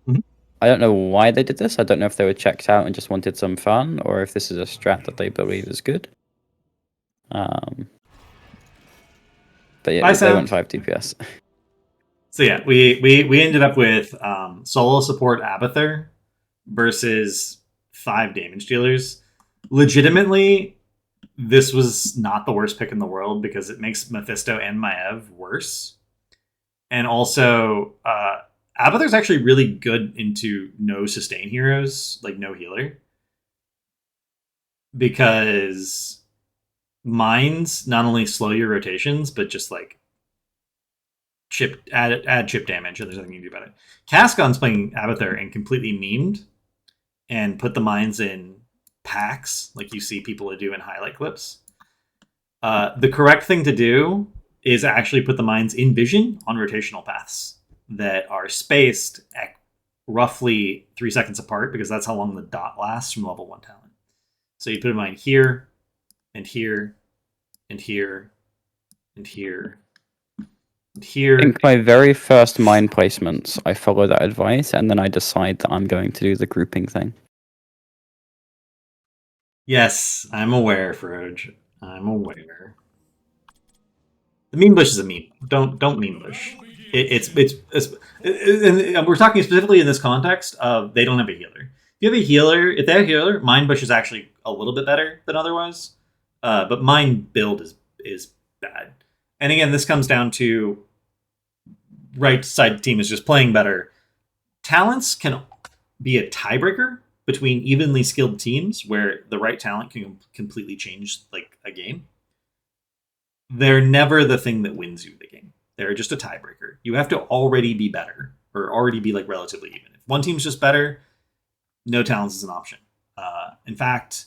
Mhm. I don't know why they did this. I don't know if they were checked out and just wanted some fun, or if this is a strat that they believe is good. But yeah, they went 5 DPS. So yeah, we ended up with solo support Abathur versus 5 damage dealers. Legitimately, this was not the worst pick in the world because it makes Mephisto and Maev worse. And also, Abathur's actually really good into no sustain heroes, like no healer. Because mines not only slow your rotations, but just like add chip damage, and there's nothing you can do about it. Cascon's playing Abathur and completely memed and put the mines in packs, like you see people do in highlight clips. The correct thing to do is actually put the mines in vision on rotational paths that are spaced at roughly 3 seconds apart, because that's how long the dot lasts from level 1 talent. So you put a mine here, and here, and here, and here, and here. I think my very first mine placements, I follow that advice, and then I decide that I'm going to do the grouping thing. Yes, I'm aware, Froge. I'm aware. The meme bush is a meme. Don't meme bush. It's and we're talking specifically in this context of they don't have a healer. If you have a healer, if they have a healer, mine bush is actually a little bit better than otherwise. But mine build is bad. And again, this comes down to right side team is just playing better. Talents can be a tiebreaker between evenly skilled teams where the right talent can completely change like a game. They're never the thing that wins you the game. They're just a tiebreaker. You have to already be better or already be like relatively even. If one team's just better, no talents is an option. In fact,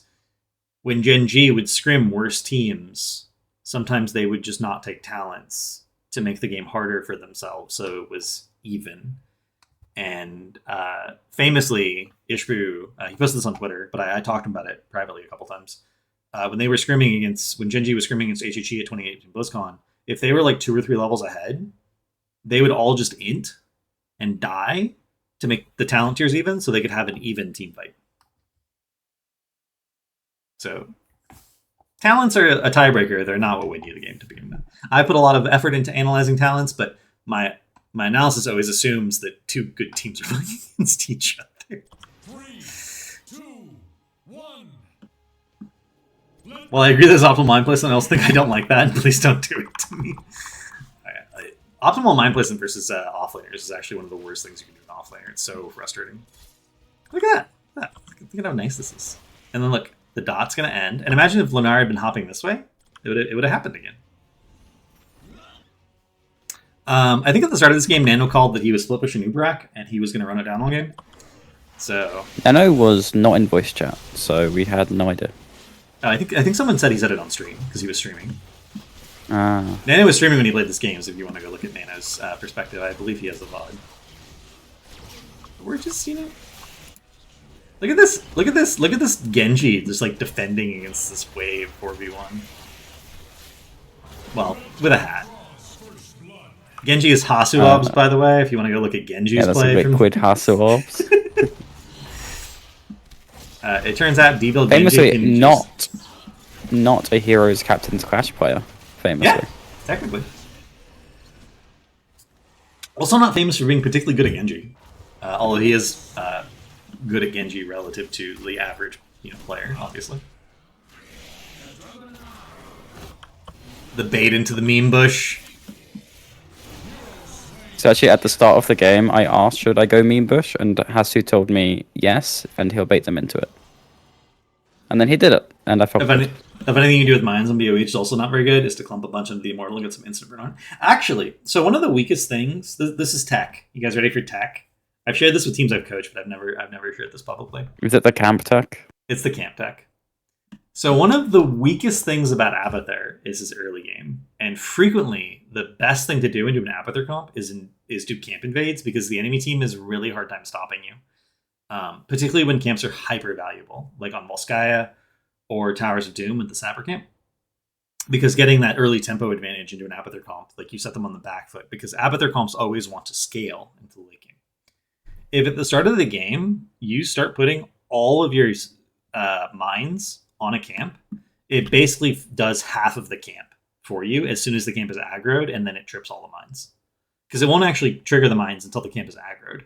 when Gen G would scrim worse teams, sometimes they would just not take talents to make the game harder for themselves, so it was even. And famously, Ishbu, he posted this on Twitter, but I talked about it privately a couple times. When they were scrimming against, when Gen G was scrimming against HHE at 2018 BlizzCon, if they were like 2 or 3 levels ahead, they would all just int and die to make the talent tiers even, so they could have an even team fight. So talents are a tiebreaker. They're not what win you the game to begin with. I put a lot of effort into analyzing talents, but my analysis always assumes that 2 good teams are playing against each other. 3, 2, 1. Well, I agree there's optimal mind placement. I also think I don't like that. Please don't do it to me. Optimal mind placement versus offlaners is actually one of the worst things you can do in offlaner. It's so frustrating. Look at that. Look at how nice this is. And then look, the dot's going to end. And imagine if Lunar had been hopping this way. It would have happened again. I think at the start of this game, Nano called that he was split pushing Ubrak, and he was going to run it down all game. So Nano was not in voice chat, so we had no idea. I think someone said he said it on stream because he was streaming. Ah. Nano was streaming when he played this game, so if you want to go look at Nano's perspective, I believe he has a VOD. We're just, look at this. Look at this Genji just like defending against this wave 4v1. Well, with a hat. Genji is Hasuobs, by the way, if you want to go look at Genji's Yeah, that's play. a liquid Hasuobs. It turns out Devil Famously, Genji can not a Heroes Captain's Clash player. Famously. Yeah, technically. Also not famous for being particularly good at Genji. Although he is good at Genji relative to the average player, obviously. The bait into the meme bush. So actually, at the start of the game, I asked, should I go meme bush? And Hasu told me yes, and he'll bait them into it. And then he did it, and I felt good. If anything you do with mines on BOH is also not very good, is to clump a bunch into the Immortal and get some instant burn on. Actually, so one of the weakest things, this is tech. You guys ready for tech? I've shared this with teams I've coached, but I've never shared this publicly. Is it the camp tech? It's the camp tech. So one of the weakest things about Abathur is his early game. And frequently, the best thing to do into an Abathur comp is do camp invades, because the enemy team has a really hard time stopping you. Particularly when camps are hyper valuable, like on Volskaya or Towers of Doom with the Sapper camp. Because getting that early tempo advantage into an Abathur comp, like you set them on the back foot, because Abathur comps always want to scale into the late game. If at the start of the game, you start putting all of your mines on a camp, it basically does half of the camp for you as soon as the camp is aggroed, and then it trips all the mines. Because it won't actually trigger the mines until the camp is aggroed.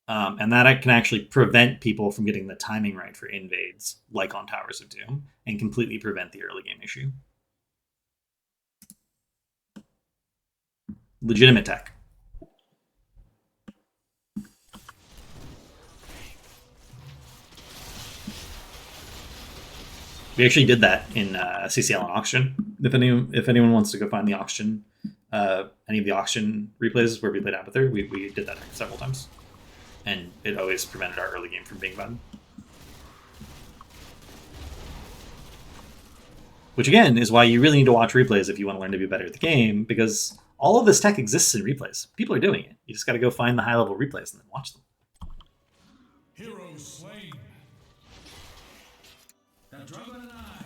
And that can actually prevent people from getting the timing right for invades, like on Towers of Doom, and completely prevent the early game issue. Legitimate tech. We actually did that in CCL and Auction. If anyone wants to go find the Auction any of the auction replays where we played Abathur, we did that several times. And it always prevented our early game from being bad. Which again is why you really need to watch replays if you want to learn to be better at the game, because all of this tech exists in replays. People are doing it. You just got to go find the high level replays and then watch them. Hero slain. The dragon and I.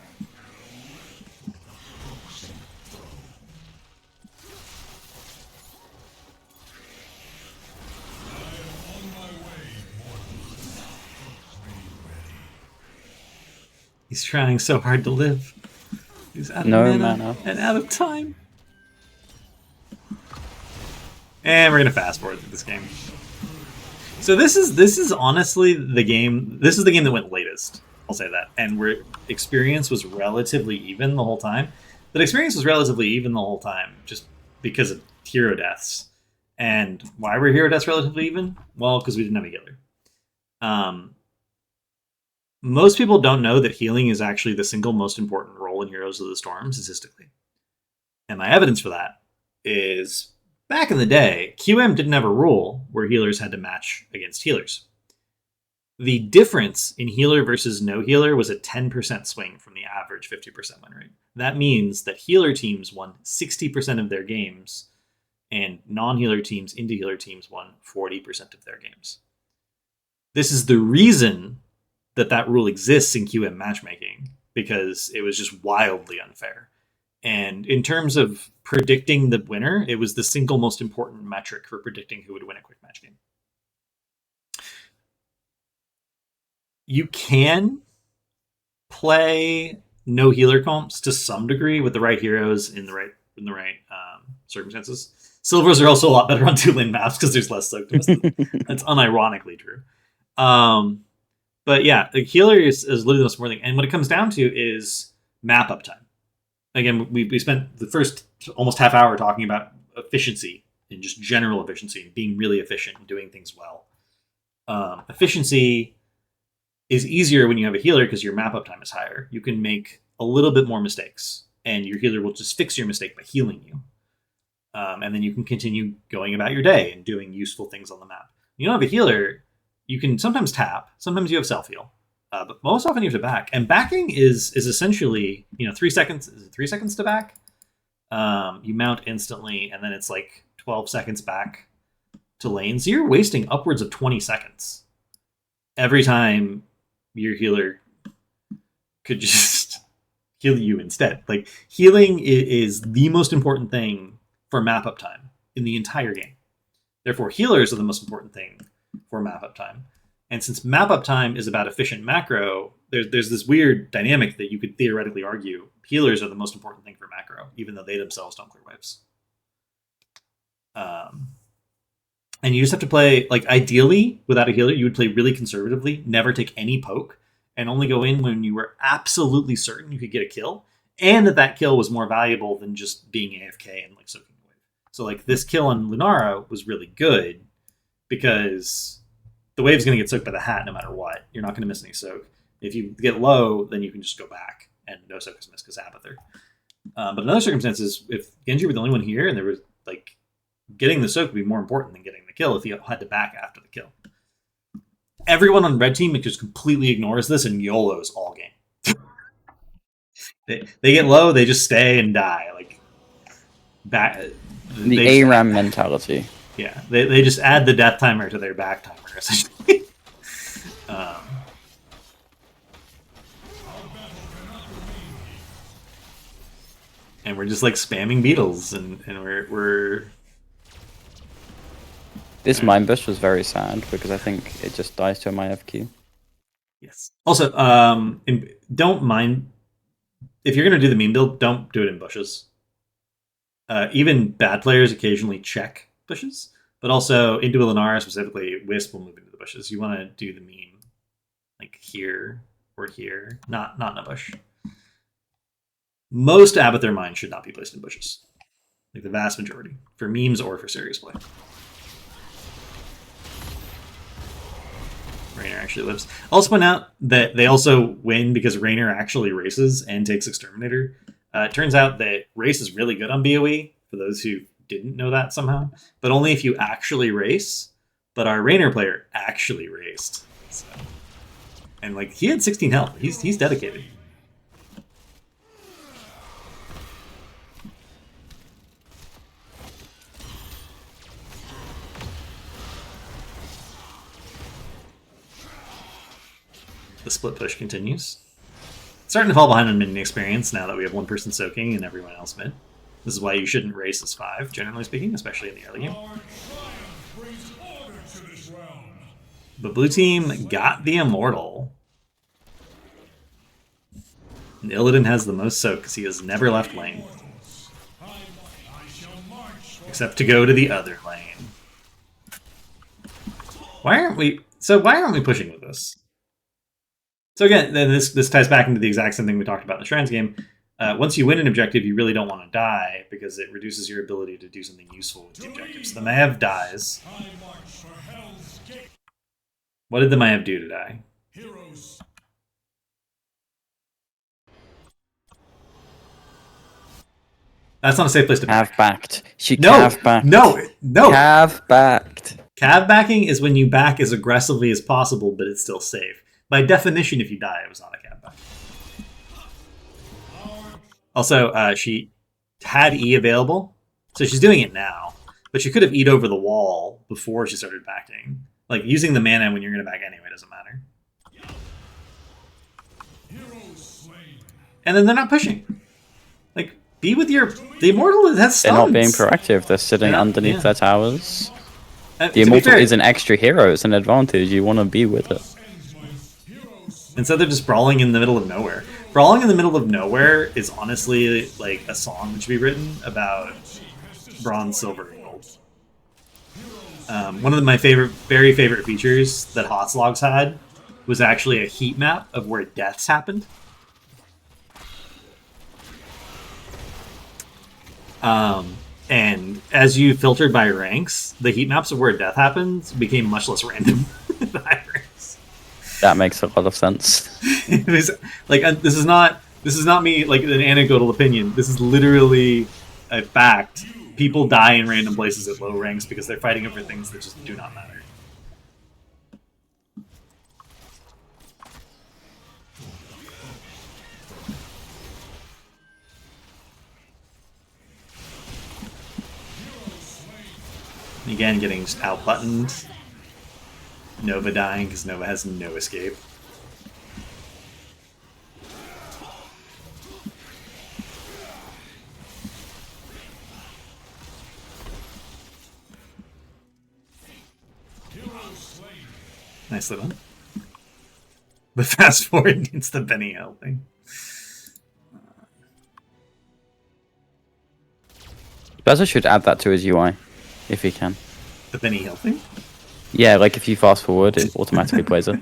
He's trying so hard to live. He's out of mana and out of time. And we're gonna fast forward through this game. So this is honestly the game. This is the game that went latest. I'll say that. And where experience was relatively even the whole time. But experience was relatively even the whole time, just because of hero deaths. And why were hero deaths relatively even? Well, because we didn't have a healer. Most people don't know that healing is actually the single most important role in Heroes of the Storm, statistically. And my evidence for that is, back in the day, QM didn't have a rule where healers had to match against healers. The difference in healer versus no healer was a 10% swing from the average 50% win rate. That means that healer teams won 60% of their games, and non-healer teams, into healer teams, won 40% of their games. This is the reason that rule exists in QM matchmaking, because it was just wildly unfair. And in terms of predicting the winner, it was the single most important metric for predicting who would win a quick match game. You can play no healer comps to some degree with the right heroes in the right circumstances. Silvers are also a lot better on 2-lane maps because there's less soak to miss. That's unironically true. But yeah, the healer is literally the most important thing. And what it comes down to is map uptime. Again, we spent the first almost half hour talking about efficiency and just general efficiency and being really efficient and doing things well. Efficiency is easier when you have a healer because your map uptime is higher. You can make a little bit more mistakes, and your healer will just fix your mistake by healing you. And then you can continue going about your day and doing useful things on the map. You don't have a healer, you can sometimes tap, sometimes you have self-heal. But most often you have to back. And backing is essentially, 3 seconds. Is it 3 seconds to back? You mount instantly, and then it's like 12 seconds back to lane. So you're wasting upwards of 20 seconds every time your healer could just heal you instead. Like, healing is the most important thing for map uptime in the entire game. Therefore, healers are the most important thing for map uptime. And since map uptime is about efficient macro, there's this weird dynamic that you could theoretically argue healers are the most important thing for macro, even though they themselves don't clear waves. And you just have to play, like, ideally, without a healer, you would play really conservatively, never take any poke, and only go in when you were absolutely certain you could get a kill, and that kill was more valuable than just being AFK and, like, soaking the wave. So, like, this kill on Lunara was really good, because the wave's going to get soaked by the hat no matter what. You're not going to miss any soak. If you get low, then you can just go back, and no soak is missed because Abathur. But in other circumstances, if Genji were the only one here, and there was, like, getting the soak would be more important than getting the kill if you had to back after the kill. Everyone on red team just completely ignores this and YOLOs all game. they get low, they just stay and die. Like, back. The ARAM mentality. Yeah, they just add the death timer to their back timer, essentially. And we're just, like, spamming beetles, and we're This Mind Bush was very sad because I think it just dies to a MyFQ. Yes. Also, don't mind if you're gonna do the meme build, don't do it in bushes. Even bad players occasionally check bushes, but also into Lunara specifically, Wisp will move into the bushes. You want to do the meme like here or here, not in a bush. Most Abathur mines should not be placed in bushes, like the vast majority, for memes or for serious play. Raynor actually lives. I'll also point out that they also win because Raynor actually races and takes Exterminator. It turns out that Race is really good on BoE, for those who didn't know that somehow, but only if you actually race. But our Rainer player actually raced, so. And like he had 16 health. He's dedicated. The split push continues. Starting to fall behind on minion experience now that we have one person soaking and everyone else mid. This is why you shouldn't race as 5, generally speaking, especially in the early game. But blue team got the Immortal. And Illidan has the most soak because he has never left lane. Except to go to the other lane. Why aren't we pushing with this? So again, then this ties back into the exact same thing we talked about in the Shrines game. Once you win an objective, you really don't want to die because it reduces your ability to do something useful with the objective. So the Maiev dies. What did the Maiev do to die? That's not a safe place to back. Cav backed. She No, cav backed. no. Cav backed. Cav backing is when you back as aggressively as possible, but it's still safe. By definition, if you die, it was not a cav back. Also, she had E available, so she's doing it now. But she could have E'd over the wall before she started backing. Like, using the mana when you're going to back anyway doesn't matter. And then they're not pushing. Like, be with your... The Immortal has stuns. They're not being proactive. They're sitting underneath their towers. The Immortal is an extra hero. It's an advantage. You want to be with it. Instead, they're just brawling in the middle of nowhere. Brawling in the middle of nowhere is honestly like a song that should be written about bronze, silver, and gold. One of my very favorite features that Hotslogs had was actually a heat map of where deaths happened. And as you filtered by ranks, the heat maps of where death happens became much less random in the high ranks. That makes a lot of sense. It was like this is not me like an anecdotal opinion. This is literally a fact. People die in random places at low ranks because they're fighting over things that just do not matter. Again, getting just out-buttoned. Nova dying because Nova has no escape. Nicely done. But fast forward needs the Benny Hill thing. Beza should add that to his UI, if he can. The Benny Hill thing? Yeah, like if you fast forward, it automatically plays it.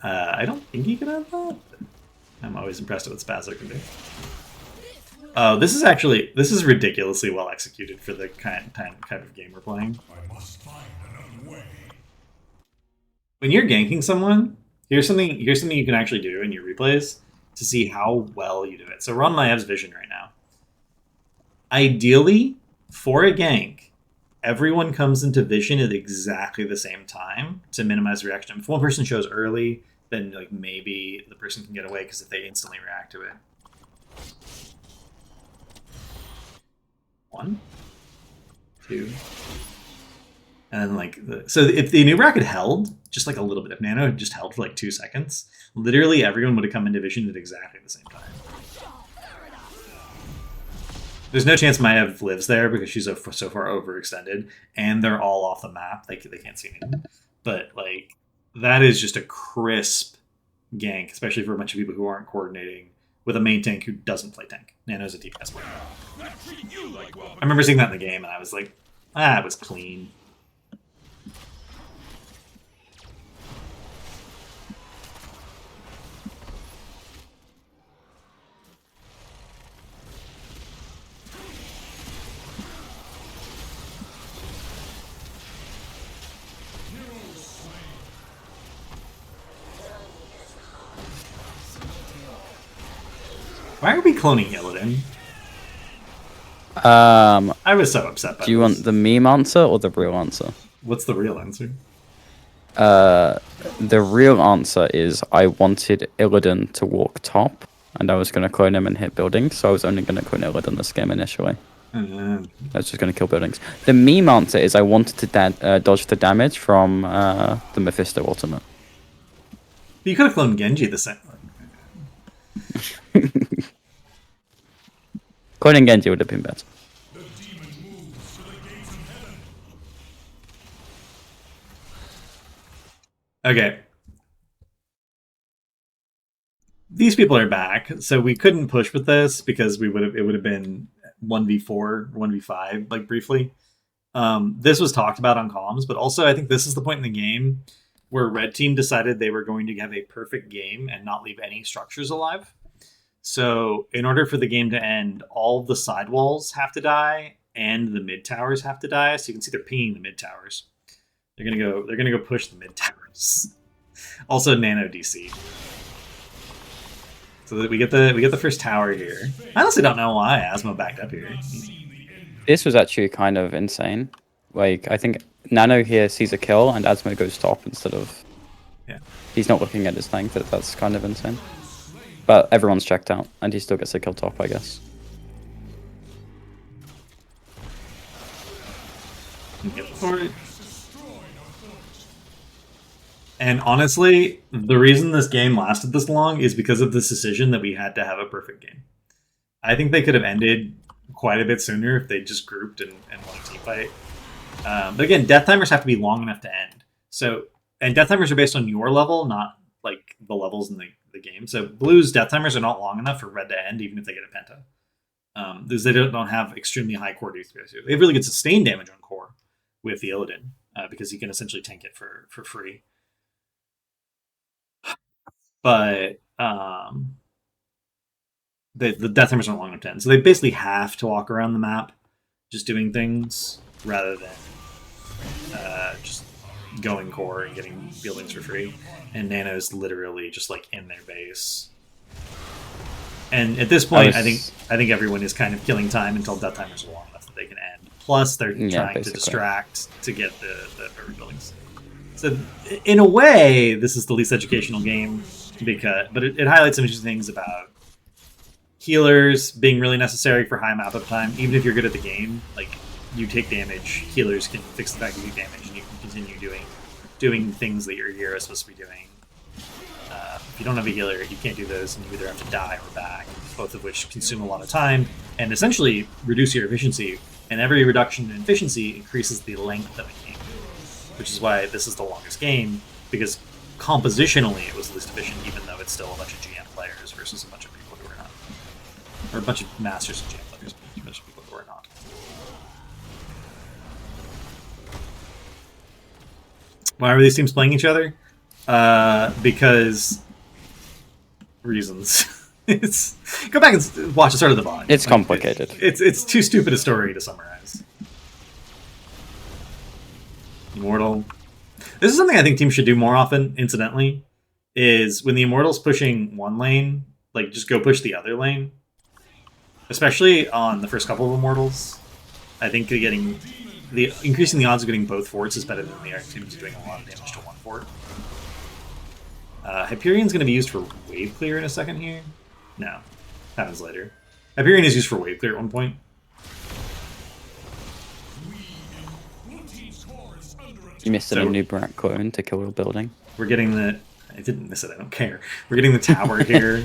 I don't think you can have that. I'm always impressed with what Spazzo can do. Oh, this is ridiculously well executed for the kind of game we're playing. I must find another way. When you're ganking someone, here's something you can actually do in your replays to see how well you do it. So we're on Maiev's vision right now. Ideally, for a gank, everyone comes into vision at exactly the same time to minimize reaction. If one person shows early, then like maybe the person can get away because if they instantly react to it. 1, 2, and then like so if the new bracket held just like a little bit, if Nano had just held for like 2 seconds, literally everyone would have come into vision at exactly the same time. There's no chance Maiev lives there because she's so far overextended, and they're all off the map. They can't see anything. But like that is just a crisp gank, especially for a bunch of people who aren't coordinating with a main tank who doesn't play tank. Nano's a DPS player. I remember seeing that in the game, and I was like, it was clean. Why are we cloning Illidan? I was so upset by Do you this. want the meme answer or the real answer? What's the real answer? The real answer is I wanted Illidan to walk top, and I was going to clone him and hit buildings, so I was only going to clone Illidan this game initially. I was just going to kill buildings. The meme answer is I wanted to dodge the damage from the Mephisto ultimate. You could have cloned Genji the same. Cloning Genji would have been better. The demon moves to the gates of heaven. Okay. These people are back, so we couldn't push with this because it would have been 1v4, 1v5, like briefly. This was talked about on comms, but also I think this is the point in the game where Red Team decided they were going to have a perfect game and not leave any structures alive. So in order for the game to end, all the side walls have to die and the mid towers have to die. So you can see they're pinging the mid towers. They're gonna go push the mid towers. Also nano DC. So that we get the first tower here. I honestly don't know why Asmo backed up here. This was actually kind of insane. Like, I think Nano here sees a kill and Asmo goes top instead of... Yeah. He's not looking at his tank, that's kind of insane. But everyone's checked out, and he still gets a kill top, I guess. Get for it. And honestly, the reason this game lasted this long is because of this decision that we had to have a perfect game. I think they could have ended quite a bit sooner if they just grouped and won a team fight. But again, death timers have to be long enough to end. And death timers are based on your level, not like the levels in the game. So Blue's death timers are not long enough for Red to end, even if they get a penta. Because they don't have extremely high core DPS. They have really good sustained damage on core with the Illidan, because you can essentially tank it for free. But the death timers aren't long enough to end. So they basically have to walk around the map just doing things rather than just going core and getting buildings for free. And Nano's literally just like in their base. And at this point, I think everyone is kind of killing time until death timers are long enough that they can end. Plus, they're trying to distract to get the buildings. So, in a way, this is the least educational game, but it highlights some interesting things about healers being really necessary for high map uptime. Even if you're good at the game, like you take damage, healers can fix the fact that you take damage, and you can continue doing things that your hero is supposed to be doing. If you don't have a healer, you can't do those, and you either have to die or back, both of which consume a lot of time and essentially reduce your efficiency. And every reduction in efficiency increases the length of a game, which is why this is the longest game, because compositionally it was least efficient, even though it's still a bunch of GM players versus a bunch of people who are not. Or a bunch of masters and GM players, but a bunch of people who are not. Why are these teams playing each other? Because reasons. Go back and watch the start of the VOD. It's complicated. It's too stupid a story to summarize. Immortal. This is something I think teams should do more often, incidentally, is when the Immortal's pushing one lane, like just go push the other lane. Especially on the first couple of Immortals. I think increasing the odds of getting both forts is better than the other teams doing a lot of damage to one fort. Hyperion's going to be used for wave clear in a second here. No, happens later. Hyperion is used for wave clear at one point. You missed a new Brat clone to kill a building. We're getting the... I didn't miss it, I don't care. We're getting the tower here.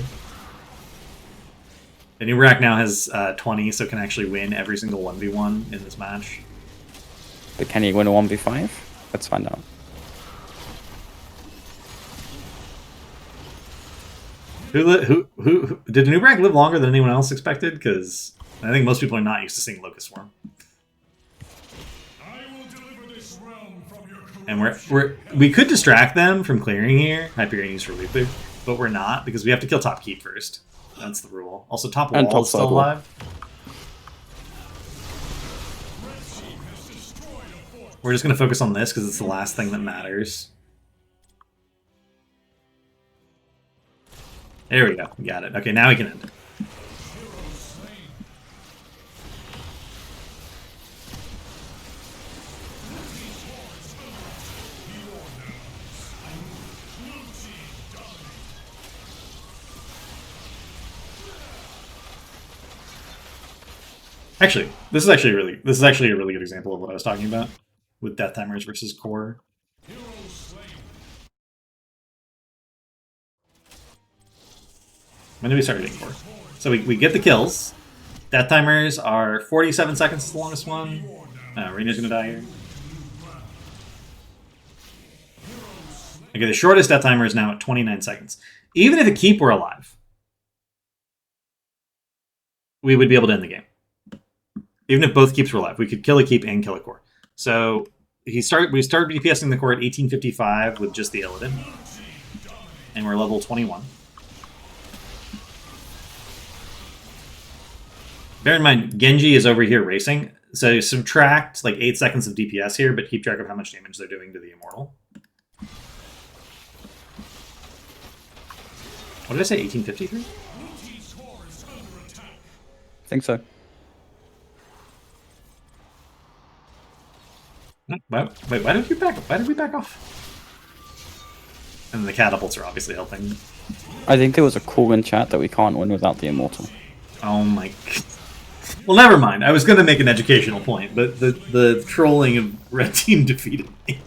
The new rack now has 20, so can actually win every single 1v1 in this match. But can he win a 1v5? Let's find out. Who did Nubrak live longer than anyone else expected? Because I think most people are not used to seeing Locust Swarm. And we could distract them from clearing here, Hyperion used for wave clear, but we're not because we have to kill top keep first. That's the rule. Also, top wall is still alive. We're just going to focus on this because it's the last thing that matters. There we go. We got it. Okay, now we can end. Actually, this is actually a really good example of what I was talking about with death timers versus core. When did we start hitting core? So we get the kills. Death timers are 47 seconds is the longest one. Reina's gonna die here. Okay, the shortest death timer is now at 29 seconds. Even if a keep were alive, we would be able to end the game. Even if both keeps were alive, we could kill a keep and kill a core. So we started DPSing the core at 1855 with just the Illidan, and we're level 21. Bear in mind, Genji is over here racing, so subtract like 8 seconds of DPS here, but keep track of how much damage they're doing to the Immortal. What did I say, 1853? I think so. Wait, why did we back off? And the catapults are obviously helping. I think there was a call in chat that we can't win without the Immortal. Oh my god. Well, never mind. I was going to make an educational point, but the trolling of Red Team defeated me.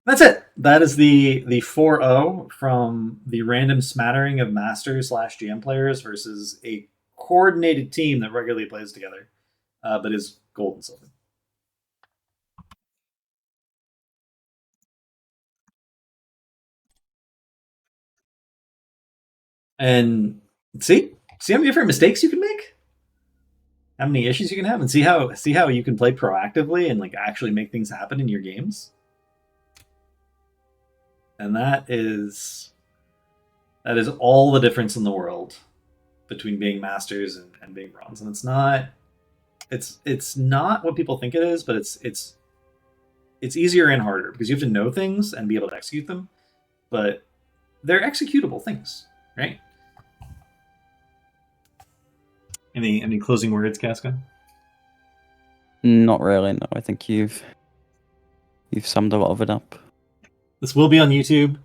That's it. That is the 4-0 from the random smattering of Master/GM players versus a coordinated team that regularly plays together, but is gold and silver. And see how many different mistakes you can make, how many issues you can have, and see how you can play proactively and like actually make things happen in your games. And that is all the difference in the world between being masters and being bronze. And it's not what people think it is, but it's easier and harder because you have to know things and be able to execute them. But they're executable things, right? Any closing words, Casca? Not really. No, I think you've summed a lot of it up. This will be on YouTube.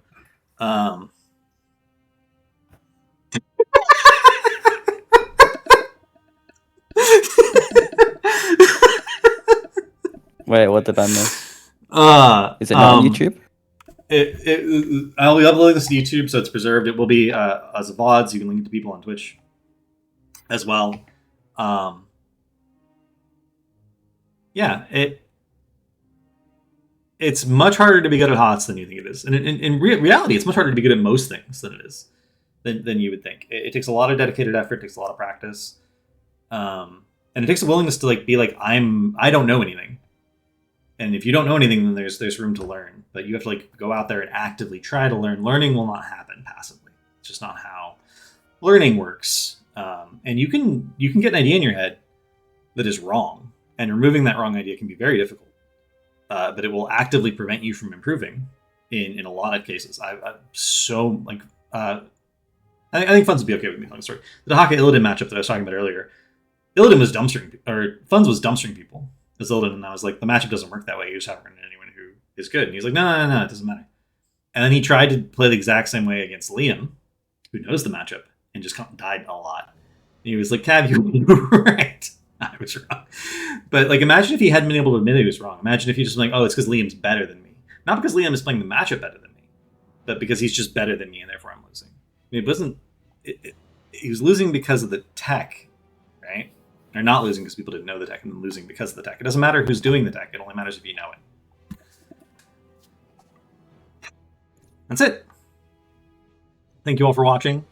Wait, what did I miss? Is it not on YouTube? I'll be uploading this to YouTube, so it's preserved. It will be as a VODs. You can link it to people on Twitch as well. Yeah, it's much harder to be good at HOTS than you think it is. And in reality, it's much harder to be good at most things than it is than you would think. It takes a lot of dedicated effort, it takes a lot of practice. And it takes a willingness to like be like, I don't know anything. And if you don't know anything, then there's room to learn. But you have to like go out there and actively try to learn. Learning will not happen passively. It's just not how learning works. And you can get an idea in your head that is wrong, and removing that wrong idea can be very difficult. But it will actively prevent you from improving in a lot of cases. I think Funds would be okay with me telling the story. The Dahaka Illidan matchup that I was talking about earlier, Illidan was dumpstering, or Funds was dumpstering people as Illidan, and I was like, the matchup doesn't work that way. You just haven't run into anyone who is good. And he's like, no, it doesn't matter. And then he tried to play the exact same way against Liam, who knows the matchup, and just died a lot. And he was like, Cav, you were right. I was wrong. But like, imagine if he hadn't been able to admit he was wrong. Imagine if he just been like, oh, it's because Liam's better than me. Not because Liam is playing the matchup better than me, but because he's just better than me, and therefore I'm losing. I mean, he was losing because of the tech, right? Or not losing because people didn't know the tech, and then losing because of the tech. It doesn't matter who's doing the tech. It only matters if you know it. That's it. Thank you all for watching.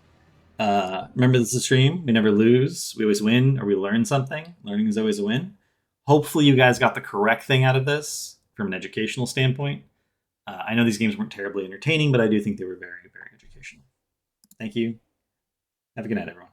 Remember, this is a stream. We never lose. We always win, or we learn something. Learning is always a win. Hopefully you guys got the correct thing out of this from an educational standpoint. I know these games weren't terribly entertaining, but I do think they were very, very educational. Thank you. Have a good night, everyone.